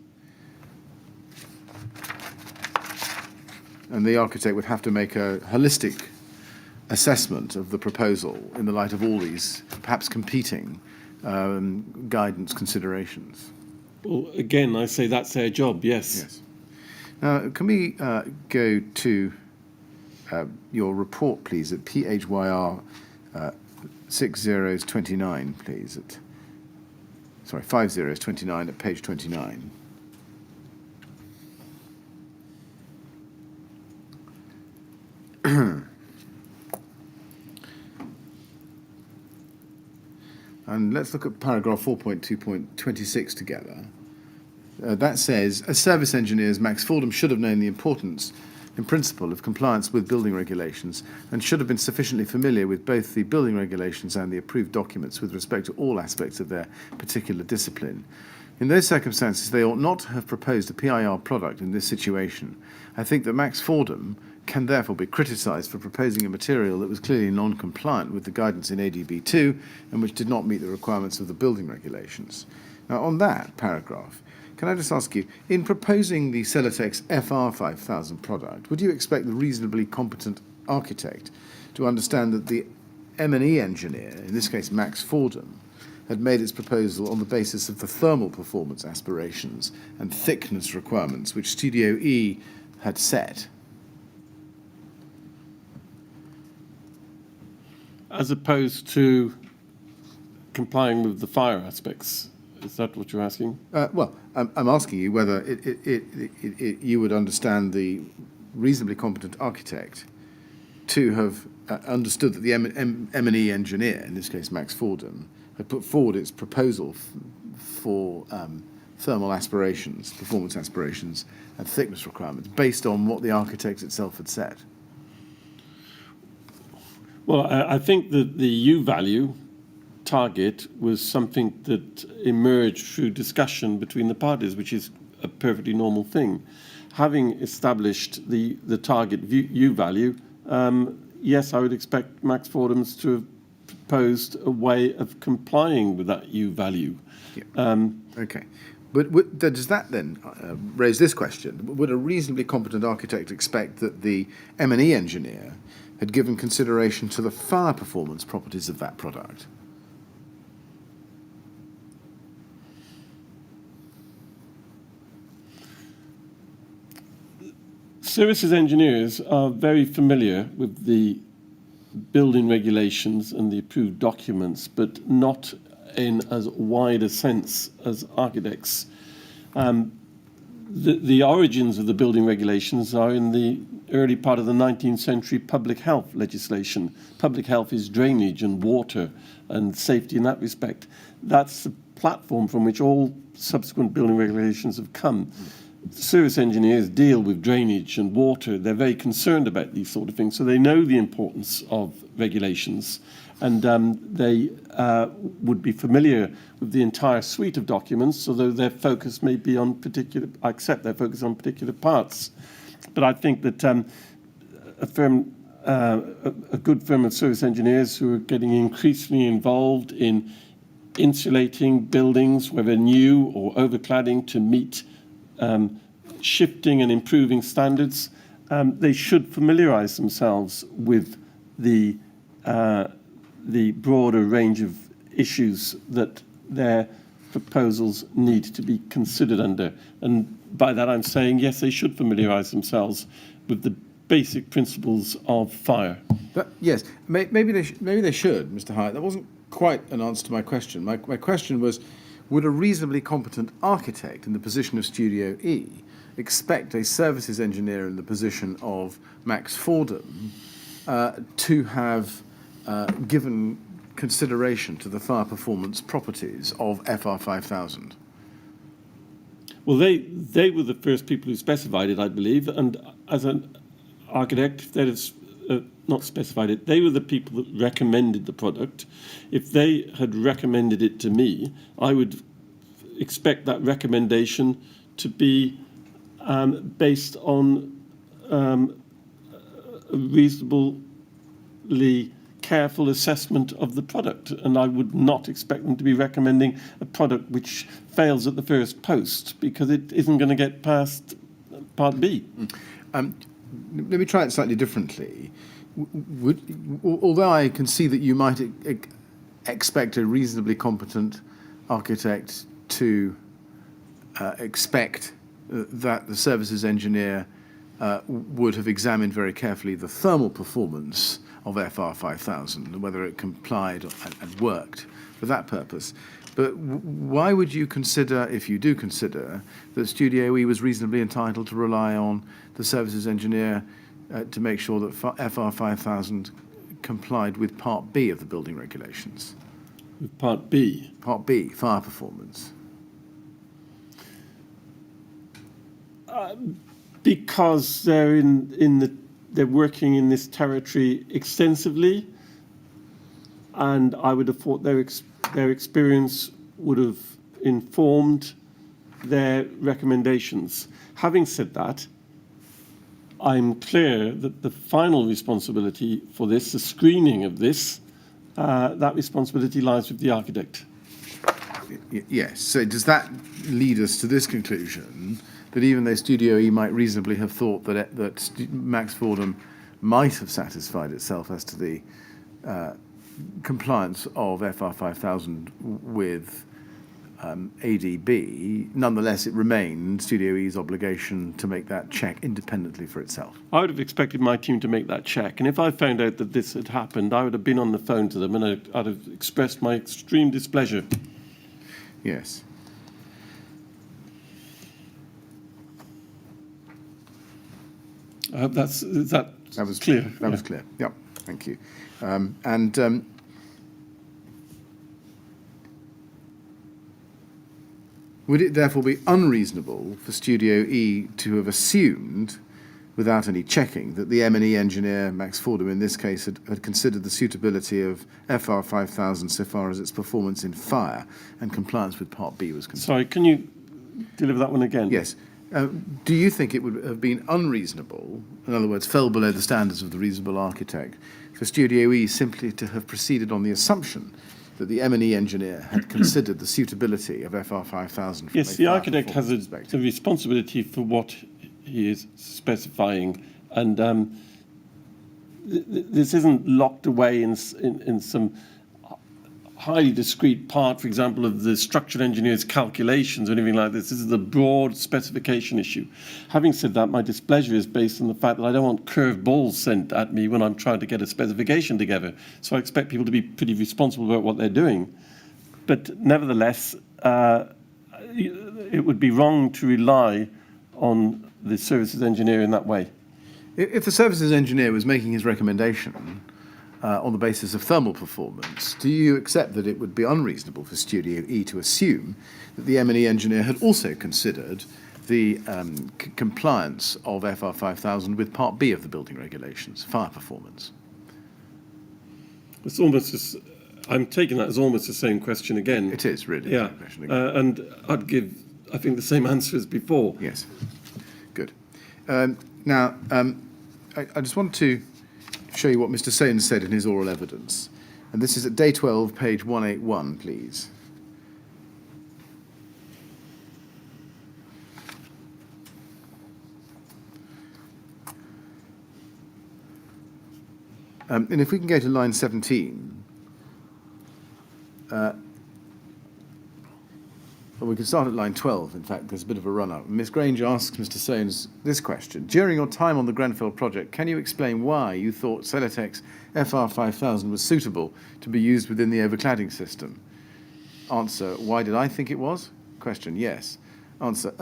And the architect would have to make a holistic assessment of the proposal in the light of all these perhaps competing guidance considerations. Well, again, I say that's their job, yes. Yes. Now, can we go to your report, please, at PHYR 6029, please. Sorry, 5029 at page 29. And let's look at paragraph 4.2.26 together. That says, as service engineers, Max Fordham should have known the importance, in principle, of compliance with building regulations and should have been sufficiently familiar with both the building regulations and the approved documents with respect to all aspects of their particular discipline. In those circumstances, they ought not to have proposed a PIR product in this situation. I think that Max Fordham can therefore be criticised for proposing a material that was clearly non-compliant with the guidance in ADB 2 and which did not meet the requirements of the building regulations. Now, on that paragraph, can I just ask you, in proposing the Celotex FR5000 product, would you expect the reasonably competent architect to understand that the M&E engineer, in this case Max Fordham, had made its proposal on the basis of the thermal performance aspirations and thickness requirements which Studio E had set? As opposed to complying with the fire aspects. Is that what you're asking? Well, I'm asking you whether you would understand the reasonably competent architect to have understood that the M&E engineer, in this case Max Fordham, had put forward its proposal for thermal aspirations, performance aspirations, and thickness requirements based on what the architect itself had set. Well, I think that the U value target was something that emerged through discussion between the parties, which is a perfectly normal thing. having established the target U value, yes, I would expect Max Fordham's to have proposed a way of complying with that U value. Yeah. Okay. But does that then raise this question? Would a reasonably competent architect expect that the M&E engineer had given consideration to the fire performance properties of that product? Services engineers are very familiar with the building regulations and the approved documents, but not in as wide a sense as architects. The origins of the building regulations are in the early part of the 19th century public health legislation. Public health is drainage and water and safety in that respect. That's the platform from which all subsequent building regulations have come. Service engineers deal with drainage and water. They're very concerned about these sort of things, so they know the importance of regulations, and they would be familiar with the entire suite of documents, although their focus may be on particular, I accept their focus on particular parts. But I think that a good firm of service engineers who are getting increasingly involved in insulating buildings, whether new or overcladding, to meet shifting and improving standards, they should familiarise themselves with the broader range of issues that their proposals need to be considered under. And by that I'm saying, yes, they should familiarise themselves with the basic principles of fire. Yes, maybe they should, Mr. Hyet. That wasn't quite an answer to my question. My question was, would a reasonably competent architect in the position of Studio E expect a services engineer in the position of Max Fordham to have given consideration to the fire performance properties of FR 5000? Well, they were the first people who specified it, I believe, and as an architect, if they'd have not specified it, they were the people that recommended the product. If they had recommended it to me, I would expect that recommendation to be based on a reasonably careful assessment of the product, and I would not expect them to be recommending a product which fails at the first post, because it isn't going to get past Part B. Let me try it slightly differently. Although I can see that you might expect a reasonably competent architect to expect that the services engineer would have examined very carefully the thermal performance of FR 5000 and whether it complied and worked for that purpose. But why would you consider, if you do consider, that Studio E was reasonably entitled to rely on the services engineer to make sure that FR 5000 complied with Part B of the building regulations? With Part B? Part B, fire performance. Because they're they're working in this territory extensively, and I would have thought their experience would have informed their recommendations. Having said that, I'm clear that the final responsibility for this, the screening of this, that responsibility lies with the architect. Yes. So does that lead us to this conclusion, that even though Studio E might reasonably have thought that Max Fordham might have satisfied itself as to the compliance of FR 5000 with ADB, nonetheless it remained Studio E's obligation to make that check independently for itself? I would have expected my team to make that check, and if I found out that this had happened, I would have been on the phone to them and I'd have expressed my extreme displeasure. Yes. I hope that was clear. That was clear. Yep. Thank you. Would it therefore be unreasonable for Studio E to have assumed, without any checking, that the M&E engineer, Max Fordham in this case, had considered the suitability of FR 5000 so far as its performance in fire and compliance with Part B was concerned? Sorry, can you deliver that one again? Yes. Do you think it would have been unreasonable, in other words, fell below the standards of the reasonable architect, for Studio E simply to have proceeded on the assumption that the M&E engineer had considered the suitability of FR 5000? Yes, the architect has a responsibility for what he is specifying, and this isn't locked away in some highly discrete part, for example, of the structural engineer's calculations or anything like this. This is a broad specification issue. Having said that, my displeasure is based on the fact that I don't want curved balls sent at me when I'm trying to get a specification together. So I expect people to be pretty responsible about what they're doing. But nevertheless, it would be wrong to rely on the services engineer in that way. If the services engineer was making his recommendation on the basis of thermal performance, do you accept that it would be unreasonable for Studio E to assume that the M&E engineer had also considered the compliance of FR 5000 with Part B of the building regulations, fire performance? It's almost I'm taking that as almost the same question again. It is, really. Yeah, and I'd give, I think, the same answer as before. Yes. Good. Now, I just want to show you what Mr. Sains said in his oral evidence. And this is at day 12, page 181, please. And if we can go to line 17, well, we can start at line 12. In fact, there's a bit of a run-up. Miss Grange asks Mr. Sains this question. During your time on the Grenfell project, can you explain why you thought Celotek's FR 5000 was suitable to be used within the overcladding system? Answer, why did I think it was? Question, yes. Answer,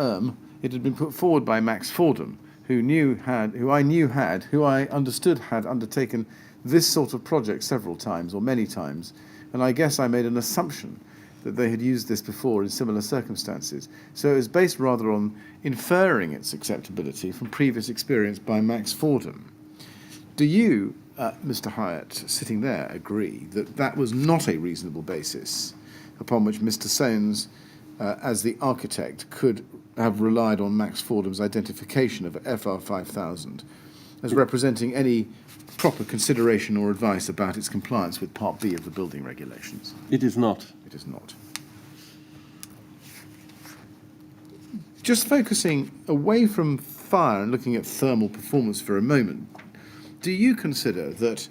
it had been put forward by Max Fordham, who I understood had undertaken this sort of project several times, or many times, and I guess I made an assumption that they had used this before in similar circumstances. So it was based rather on inferring its acceptability from previous experience by Max Fordham. Do you, Mr. Hyet, sitting there, agree that that was not a reasonable basis upon which Mr. Sains, as the architect, could have relied on Max Fordham's identification of FR 5000 as representing any proper consideration or advice about its compliance with Part B of the building regulations? It is not. It is not. Just focusing away from fire and looking at thermal performance for a moment, do you consider that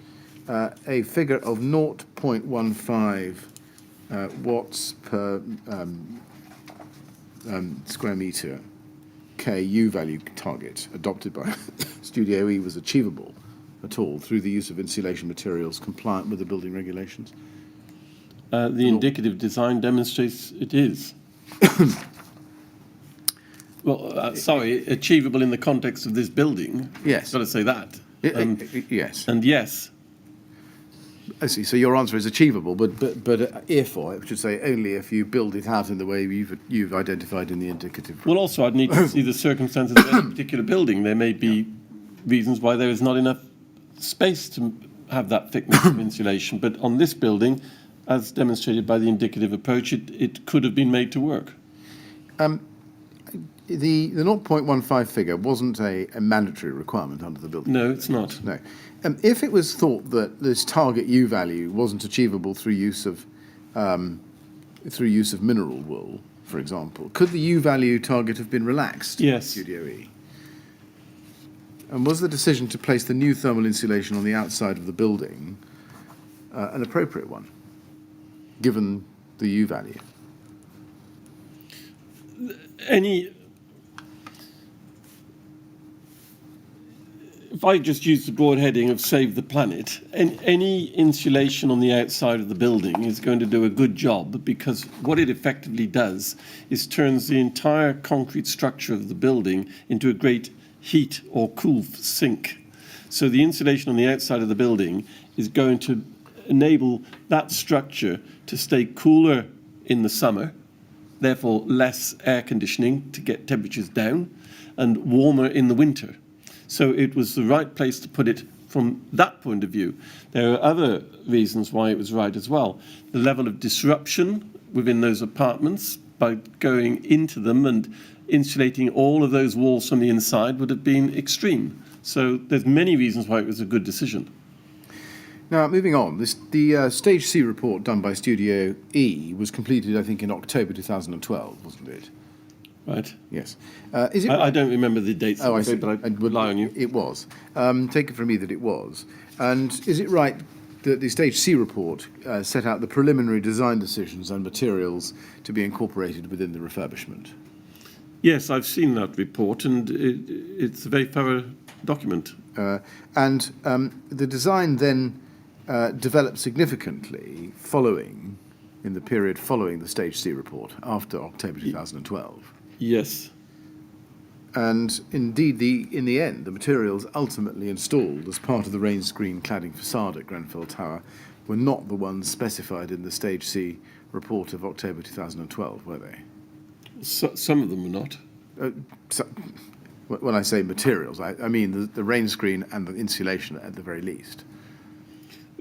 a figure of 0.15 watts per square metre KU value target adopted by Studio E was achievable at all through the use of insulation materials compliant with the building regulations? The indicative design demonstrates it is. Well, sorry, achievable in the context of this building. Yes. Got to say that. Yes. And yes. I see. So your answer is achievable, but if, or I should say only if you build it out in the way you've identified in the indicative. Well, also I'd need to see the circumstances of any particular building. There may be reasons why there is not enough space to have that thickness of insulation, but on this building, as demonstrated by the indicative approach, it could have been made to work. The 0.15 figure wasn't a mandatory requirement under the building. No, it's not. No. If it was thought that this target U value wasn't achievable through use of mineral wool, for example, could the U value target have been relaxed? Yes. Studio E. And was the decision to place the new thermal insulation on the outside of the building an appropriate one, given the U value? If I just use the broad heading of save the planet, any insulation on the outside of the building is going to do a good job, because what it effectively does is turns the entire concrete structure of the building into a great heat or cool sink. So the insulation on the outside of the building is going to enable that structure to stay cooler in the summer, therefore less air conditioning to get temperatures down, and warmer in the winter. So it was the right place to put it from that point of view. There are other reasons why it was right as well. The level of disruption within those apartments by going into them and insulating all of those walls from the inside would have been extreme. So there's many reasons why it was a good decision. Now, moving on, the Stage C report done by Studio E was completed, I think, in October 2012, wasn't it? Right. Yes. Is it? I don't remember the dates, Oh, I see. but I rely on you. It was. Take it from me that it was. And is it right that the Stage C report set out the preliminary design decisions and materials to be incorporated within the refurbishment? Yes, I've seen that report, and it's a very thorough document. And the design then developed significantly in the period following the Stage C report, after October 2012. Yes. And indeed, in the end, the materials ultimately installed as part of the rain screen cladding facade at Grenfell Tower were not the ones specified in the Stage C report of October 2012, were they? Some of them were not. When I say materials, I mean the rain screen and the insulation at the very least.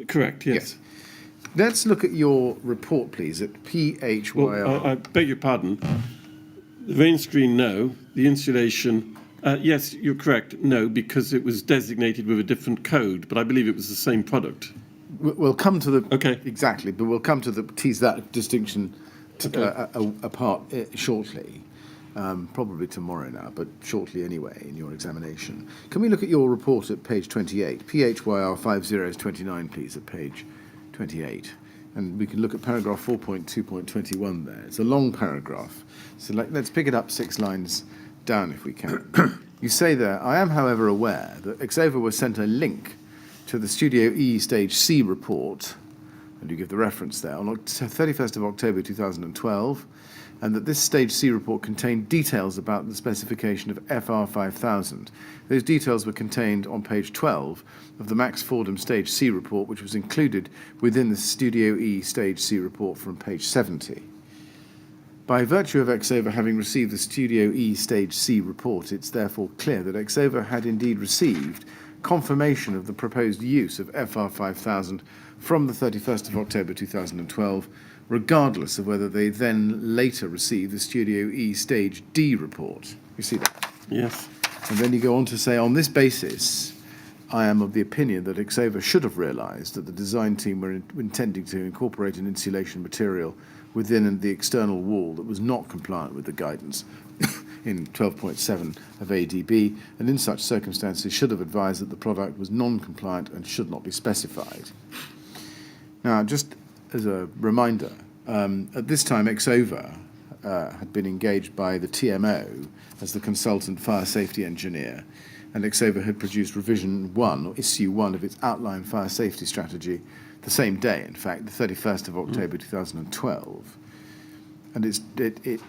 Correct, yes. Let's look at your report, please, at PHYR. Well, I beg your pardon. The rain screen, no. The insulation, yes, you're correct, no, because it was designated with a different code, but I believe it was the same product. We'll come to the... Okay. Exactly, but we'll come to tease that distinction apart shortly. Probably tomorrow now, but shortly anyway in your examination. Can we look at your report at page 28? PHYR 5029, please, at page 28. And we can look at paragraph 4.2.21 there. It's a long paragraph. So let's pick it up 6 lines down if we can. You say there, I am, however, aware that Exova was sent a link to the Studio E Stage C report, and you give the reference there, on 31st of October 2012, and that this Stage C report contained details about the specification of FR 5000. Those details were contained on page 12 of the Max Fordham Stage C report, which was included within the Studio E Stage C report from page 70. By virtue of Exova having received the Studio E Stage C report, it's therefore clear that Exova had indeed received confirmation of the proposed use of FR 5000 from the 31st of October 2012, regardless of whether they then later received the Studio E Stage D report. You see that? Yes. And then you go on to say, on this basis, I am of the opinion that Exova should have realised that the design team were intending to incorporate an insulation material within the external wall that was not compliant with the guidance in 12.7 of ADB, and in such circumstances should have advised that the product was non-compliant and should not be specified. Now, just as a reminder, at this time Exova had been engaged by the TMO as the consultant fire safety engineer, and Exova had produced revision 1, or issue 1, of its outline fire safety strategy the same day, in fact, the 31st of October 2012. And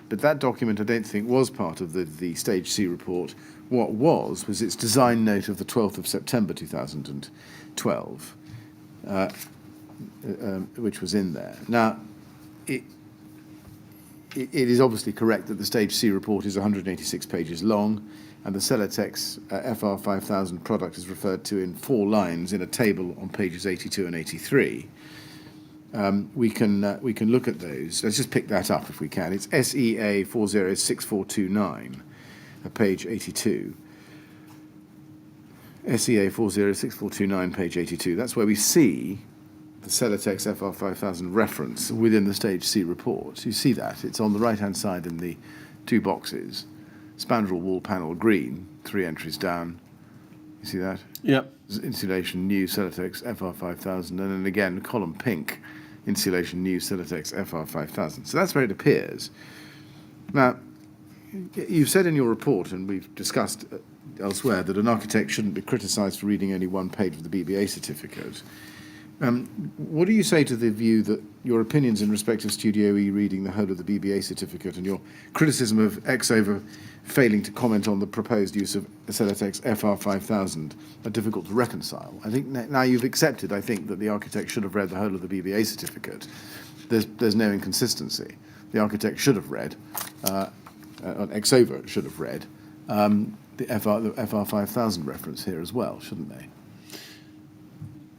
but that document, I don't think, was part of the Stage C report. What was its design note of the 12th of September 2012, which was in there. Now, it is obviously correct that the Stage C report is 186 pages long, and the Celotex FR 5000 product is referred to in 4 lines in a table on pages 82 and 83. We can look at those. Let's just pick that up if we can. It's SEA 406429, page 82. SEA 406429, page 82. That's where we see the Celotex FR 5000 reference within the Stage C report. You see that? It's on the right-hand side in the 2 boxes. Spandrel wall panel green, 3 entries down. You see that? Yep. Insulation new Celotex FR 5000, and then again column pink, insulation new Celotex FR 5000. So that's where it appears. Now, you've said in your report, and we've discussed elsewhere, that an architect shouldn't be criticised for reading only 1 page of the BBA certificate. What do you say to the view that your opinions in respect of Studio E reading the whole of the BBA certificate and your criticism of Exova failing to comment on the proposed use of Celotex FR 5000 are difficult to reconcile? I think now you've accepted, I think, that the architect should have read the whole of the BBA certificate. There's no inconsistency. The architect should have read, Exova should have read, the FR 5000 reference here as well, shouldn't they?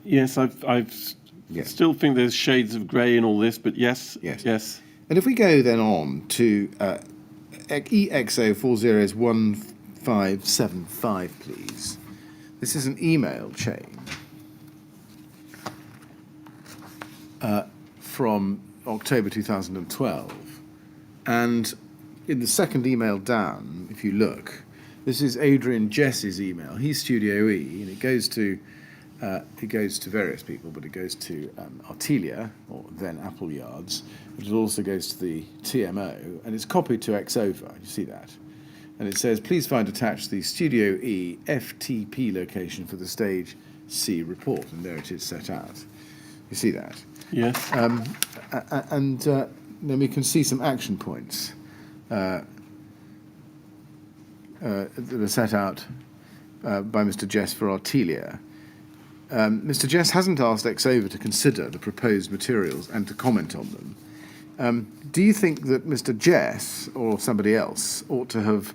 Yes, I still think there's shades of grey in all this, but yes. And if we go then on to EXO 401575, please. This is an email chain from October 2012. And in the second email down, if you look, this is Adrian Jess's email. He's Studio E, and it goes to various people, but it goes to Artelia, or then Appleyards. It also goes to the TMO, and it's copied to Exova. You see that? And it says, please find attached the Studio E FTP location for the Stage C report. And there it is set out. You see that? Yes. And then we can see some action points that are set out by Mr. Jess for Artelia. Mr. Jess hasn't asked Exova to consider the proposed materials and to comment on them. Do you think that Mr. Jess or somebody else ought to have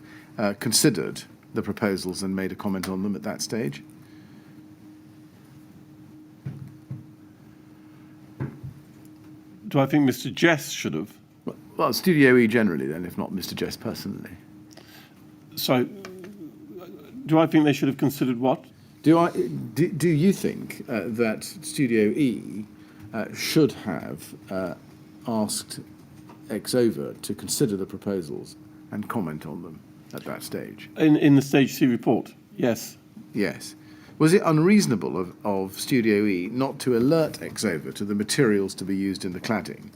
considered the proposals and made a comment on them at that stage? Do I think Mr. Jess should have? Well, Studio E generally then, if not Mr. Jess personally. So, do I think they should have considered what? Do you think that Studio E should have asked Exova to consider the proposals and comment on them at that stage? In the Stage C report, yes. Yes. Was it unreasonable of Studio E not to alert Exova to the materials to be used in the cladding?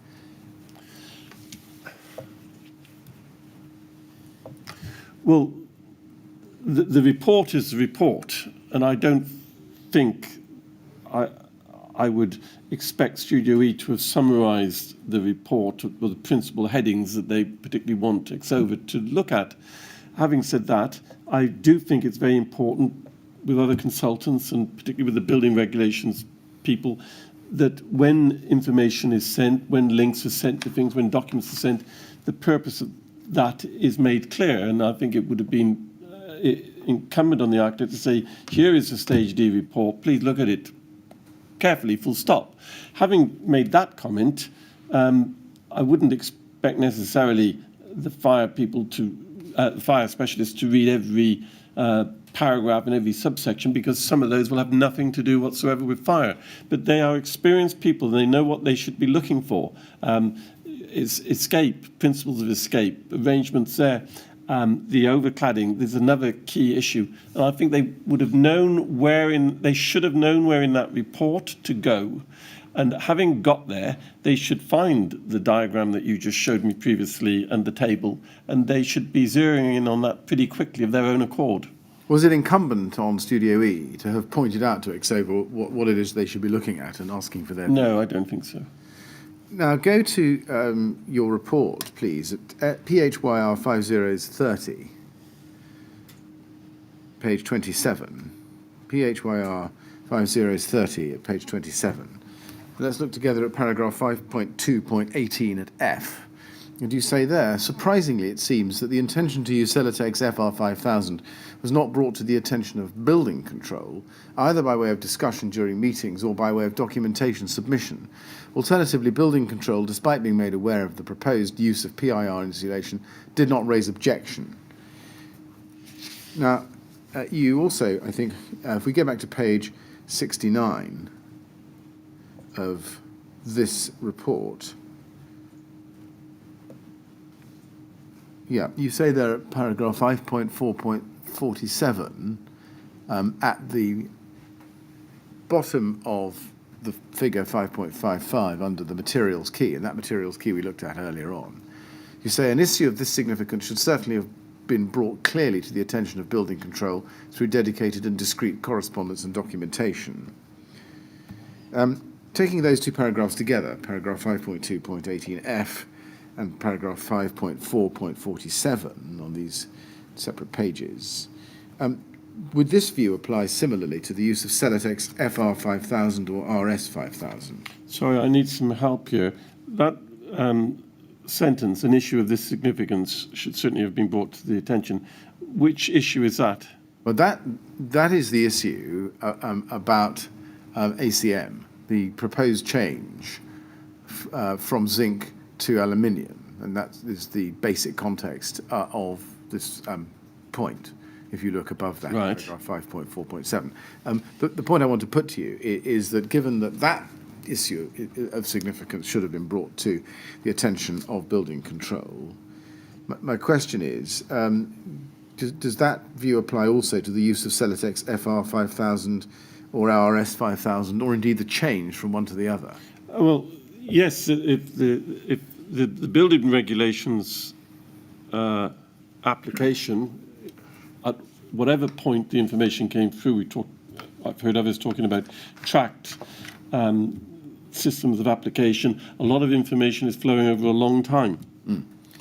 Well, the report is the report, and I don't think I would expect Studio E to have summarised the report or the principal headings that they particularly want Exova to look at. Having said that, I do think it's very important with other consultants, and particularly with the building regulations people, that when information is sent, when links are sent to things, when documents are sent, the purpose of that is made clear. And I think it would have been incumbent on the architect to say, here is the Stage D report, please look at it carefully, full stop. Having made that comment, I wouldn't expect necessarily the fire people to, fire specialists to read every paragraph and every subsection, because some of those will have nothing to do whatsoever with fire. But they are experienced people, and they know what they should be looking for. Escape, principles of escape, arrangements there. The overcladding, there's another key issue. And I think they would have known they should have known where in that report to go. And having got there, they should find the diagram that you just showed me previously and the table, and they should be zeroing in on that pretty quickly of their own accord. Was it incumbent on Studio E to have pointed out to Exova what it is they should be looking at and asking for their... No, I don't think so. Now, go to your report, please, at PHYR 5030, page 27. PHYR 5030 at page 27. Let's look together at paragraph 5.2.18 at F. And you say there, surprisingly, it seems that the intention to use Celotex FR5000 was not brought to the attention of building control, either by way of discussion during meetings or by way of documentation submission. Alternatively, building control, despite being made aware of the proposed use of PIR insulation, did not raise objection. Now, you also, I think, if we go back to page 69 of this report, yeah, you say there at paragraph 5.4.47, at the bottom of the figure 5.55 under the materials key, and that materials key we looked at earlier on, you say an issue of this significance should certainly have been brought clearly to the attention of building control through dedicated and discrete correspondence and documentation. Taking those two paragraphs together, paragraph 5.2.18F and paragraph 5.4.47 on these separate pages, would this view apply similarly to the use of Celotex FR5000 or RS5000? Sorry, I need some help here. That sentence, an issue of this significance, should certainly have been brought to the attention. Which issue is that? Well, that is the issue about ACM, the proposed change from zinc to aluminium. and that is the basic context of this point. If you look above that, Right. paragraph 5.4.7. The point I want to put to you is that given that that issue of significance should have been brought to the attention of building control, my question is, does that view apply also to the use of Celotex FR 5000 or RS 5000, or indeed the change from one to the other? Well, yes, if the building regulations application, at whatever point the information came through, I've heard others talking about tracked systems of application. A lot of information is flowing over a long time.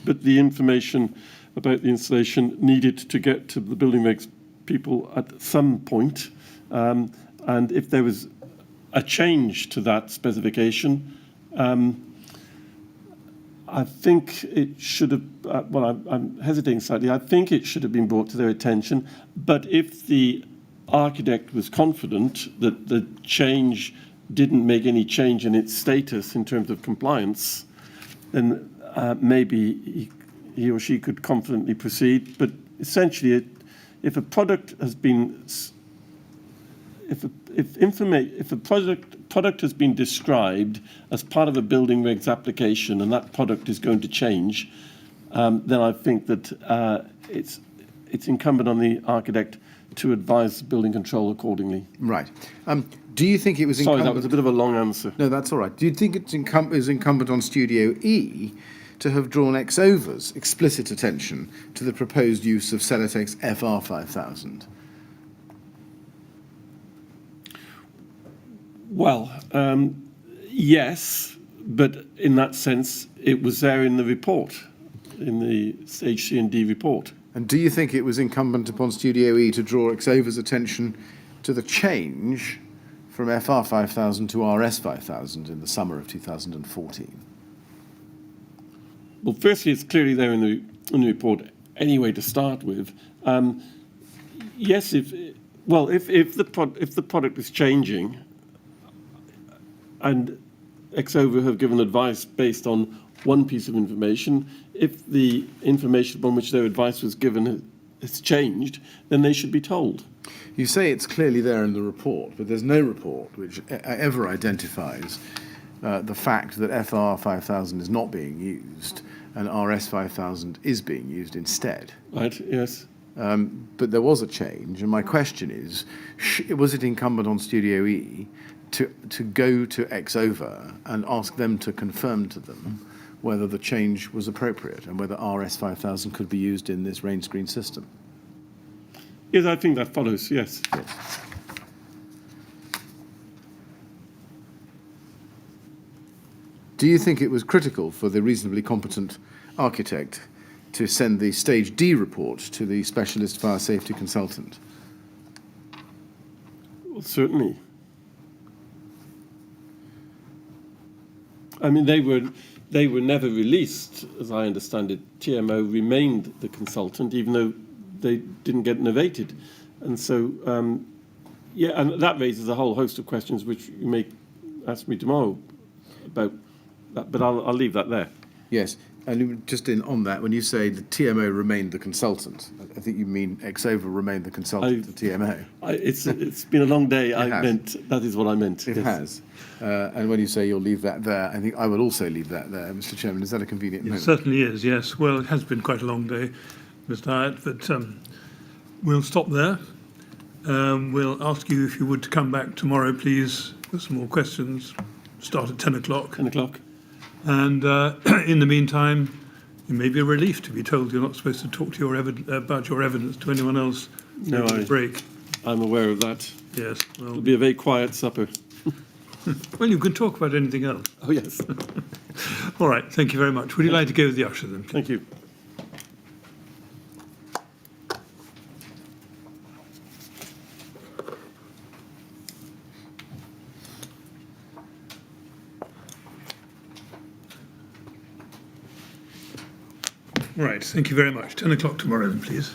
But the information about the installation needed to get to the building regs people at some point. And if there was a change to that specification, I think it should have, I'm hesitating slightly, I think it should have been brought to their attention. But if the architect was confident that the change didn't make any change in its status in terms of compliance, then maybe he or she could confidently proceed. But essentially, if a product has been, if a product has been described as part of a building regs application, and that product is going to change, then I think that it's incumbent on the architect to advise building control accordingly. Right. Do you think it was Sorry, incumbent... that was a bit of a long answer. No, that's all right. Do you think it's incumbent on Studio E to have drawn Exover's explicit attention to the proposed use of Celotex FR 5000? Well, yes, but in that sense, it was there in the report, in the Stage C and D report. And do you think it was incumbent upon Studio E to draw Exover's attention to the change from FR 5000 to RS 5000 in the summer of 2014? Well, firstly, it's clearly there in the report anyway to start with. Yes, if the product is changing, and Exover have given advice based on one piece of information, if the information upon which their advice was given has changed, then they should be told. You say it's clearly there in the report, but there's no report which ever identifies the fact that FR 5000 is not being used and RS 5000 is being used instead. Right, yes. But there was a change, and my question is, was it incumbent on Studio E to go to Exover and ask them to confirm to them whether the change was appropriate and whether RS 5000 could be used in this rain screen system? Yes, I think that follows, yes. Yes. Do you think it was critical for the reasonably competent architect to send the Stage D report to the specialist fire safety consultant? Well, certainly. I mean, they were never released, as I understand it. TMO remained the consultant, even though they didn't get novated. And so, yeah, and that raises a whole host of questions which you may ask me tomorrow about that, but I'll leave that there. Yes, and just on that, when you say the TMO remained the consultant, I think you mean Exover remained the consultant to TMO. It's been a long day. That is what I meant. It has. And when you say you'll leave that there, I think I will also leave that there, Mr. Chairman. Is that a convenient moment? It certainly is, yes. Well, it has been quite a long day, Mr. Hyet, but we'll stop there. We'll ask you if you would to come back tomorrow, please, with some more questions. Start at 10 o'clock. 10 o'clock. And in the meantime, it may be a relief to be told you're not supposed to talk to about your evidence to anyone else. No, break. I'm aware of that. Yes. Well, It'll be a very quiet supper. well, you can talk about anything else. Oh, yes. All right. Thank you very much. Would you like to go with the usher then, please? Thank you. Right. Thank you very much. 10 o'clock tomorrow then, please.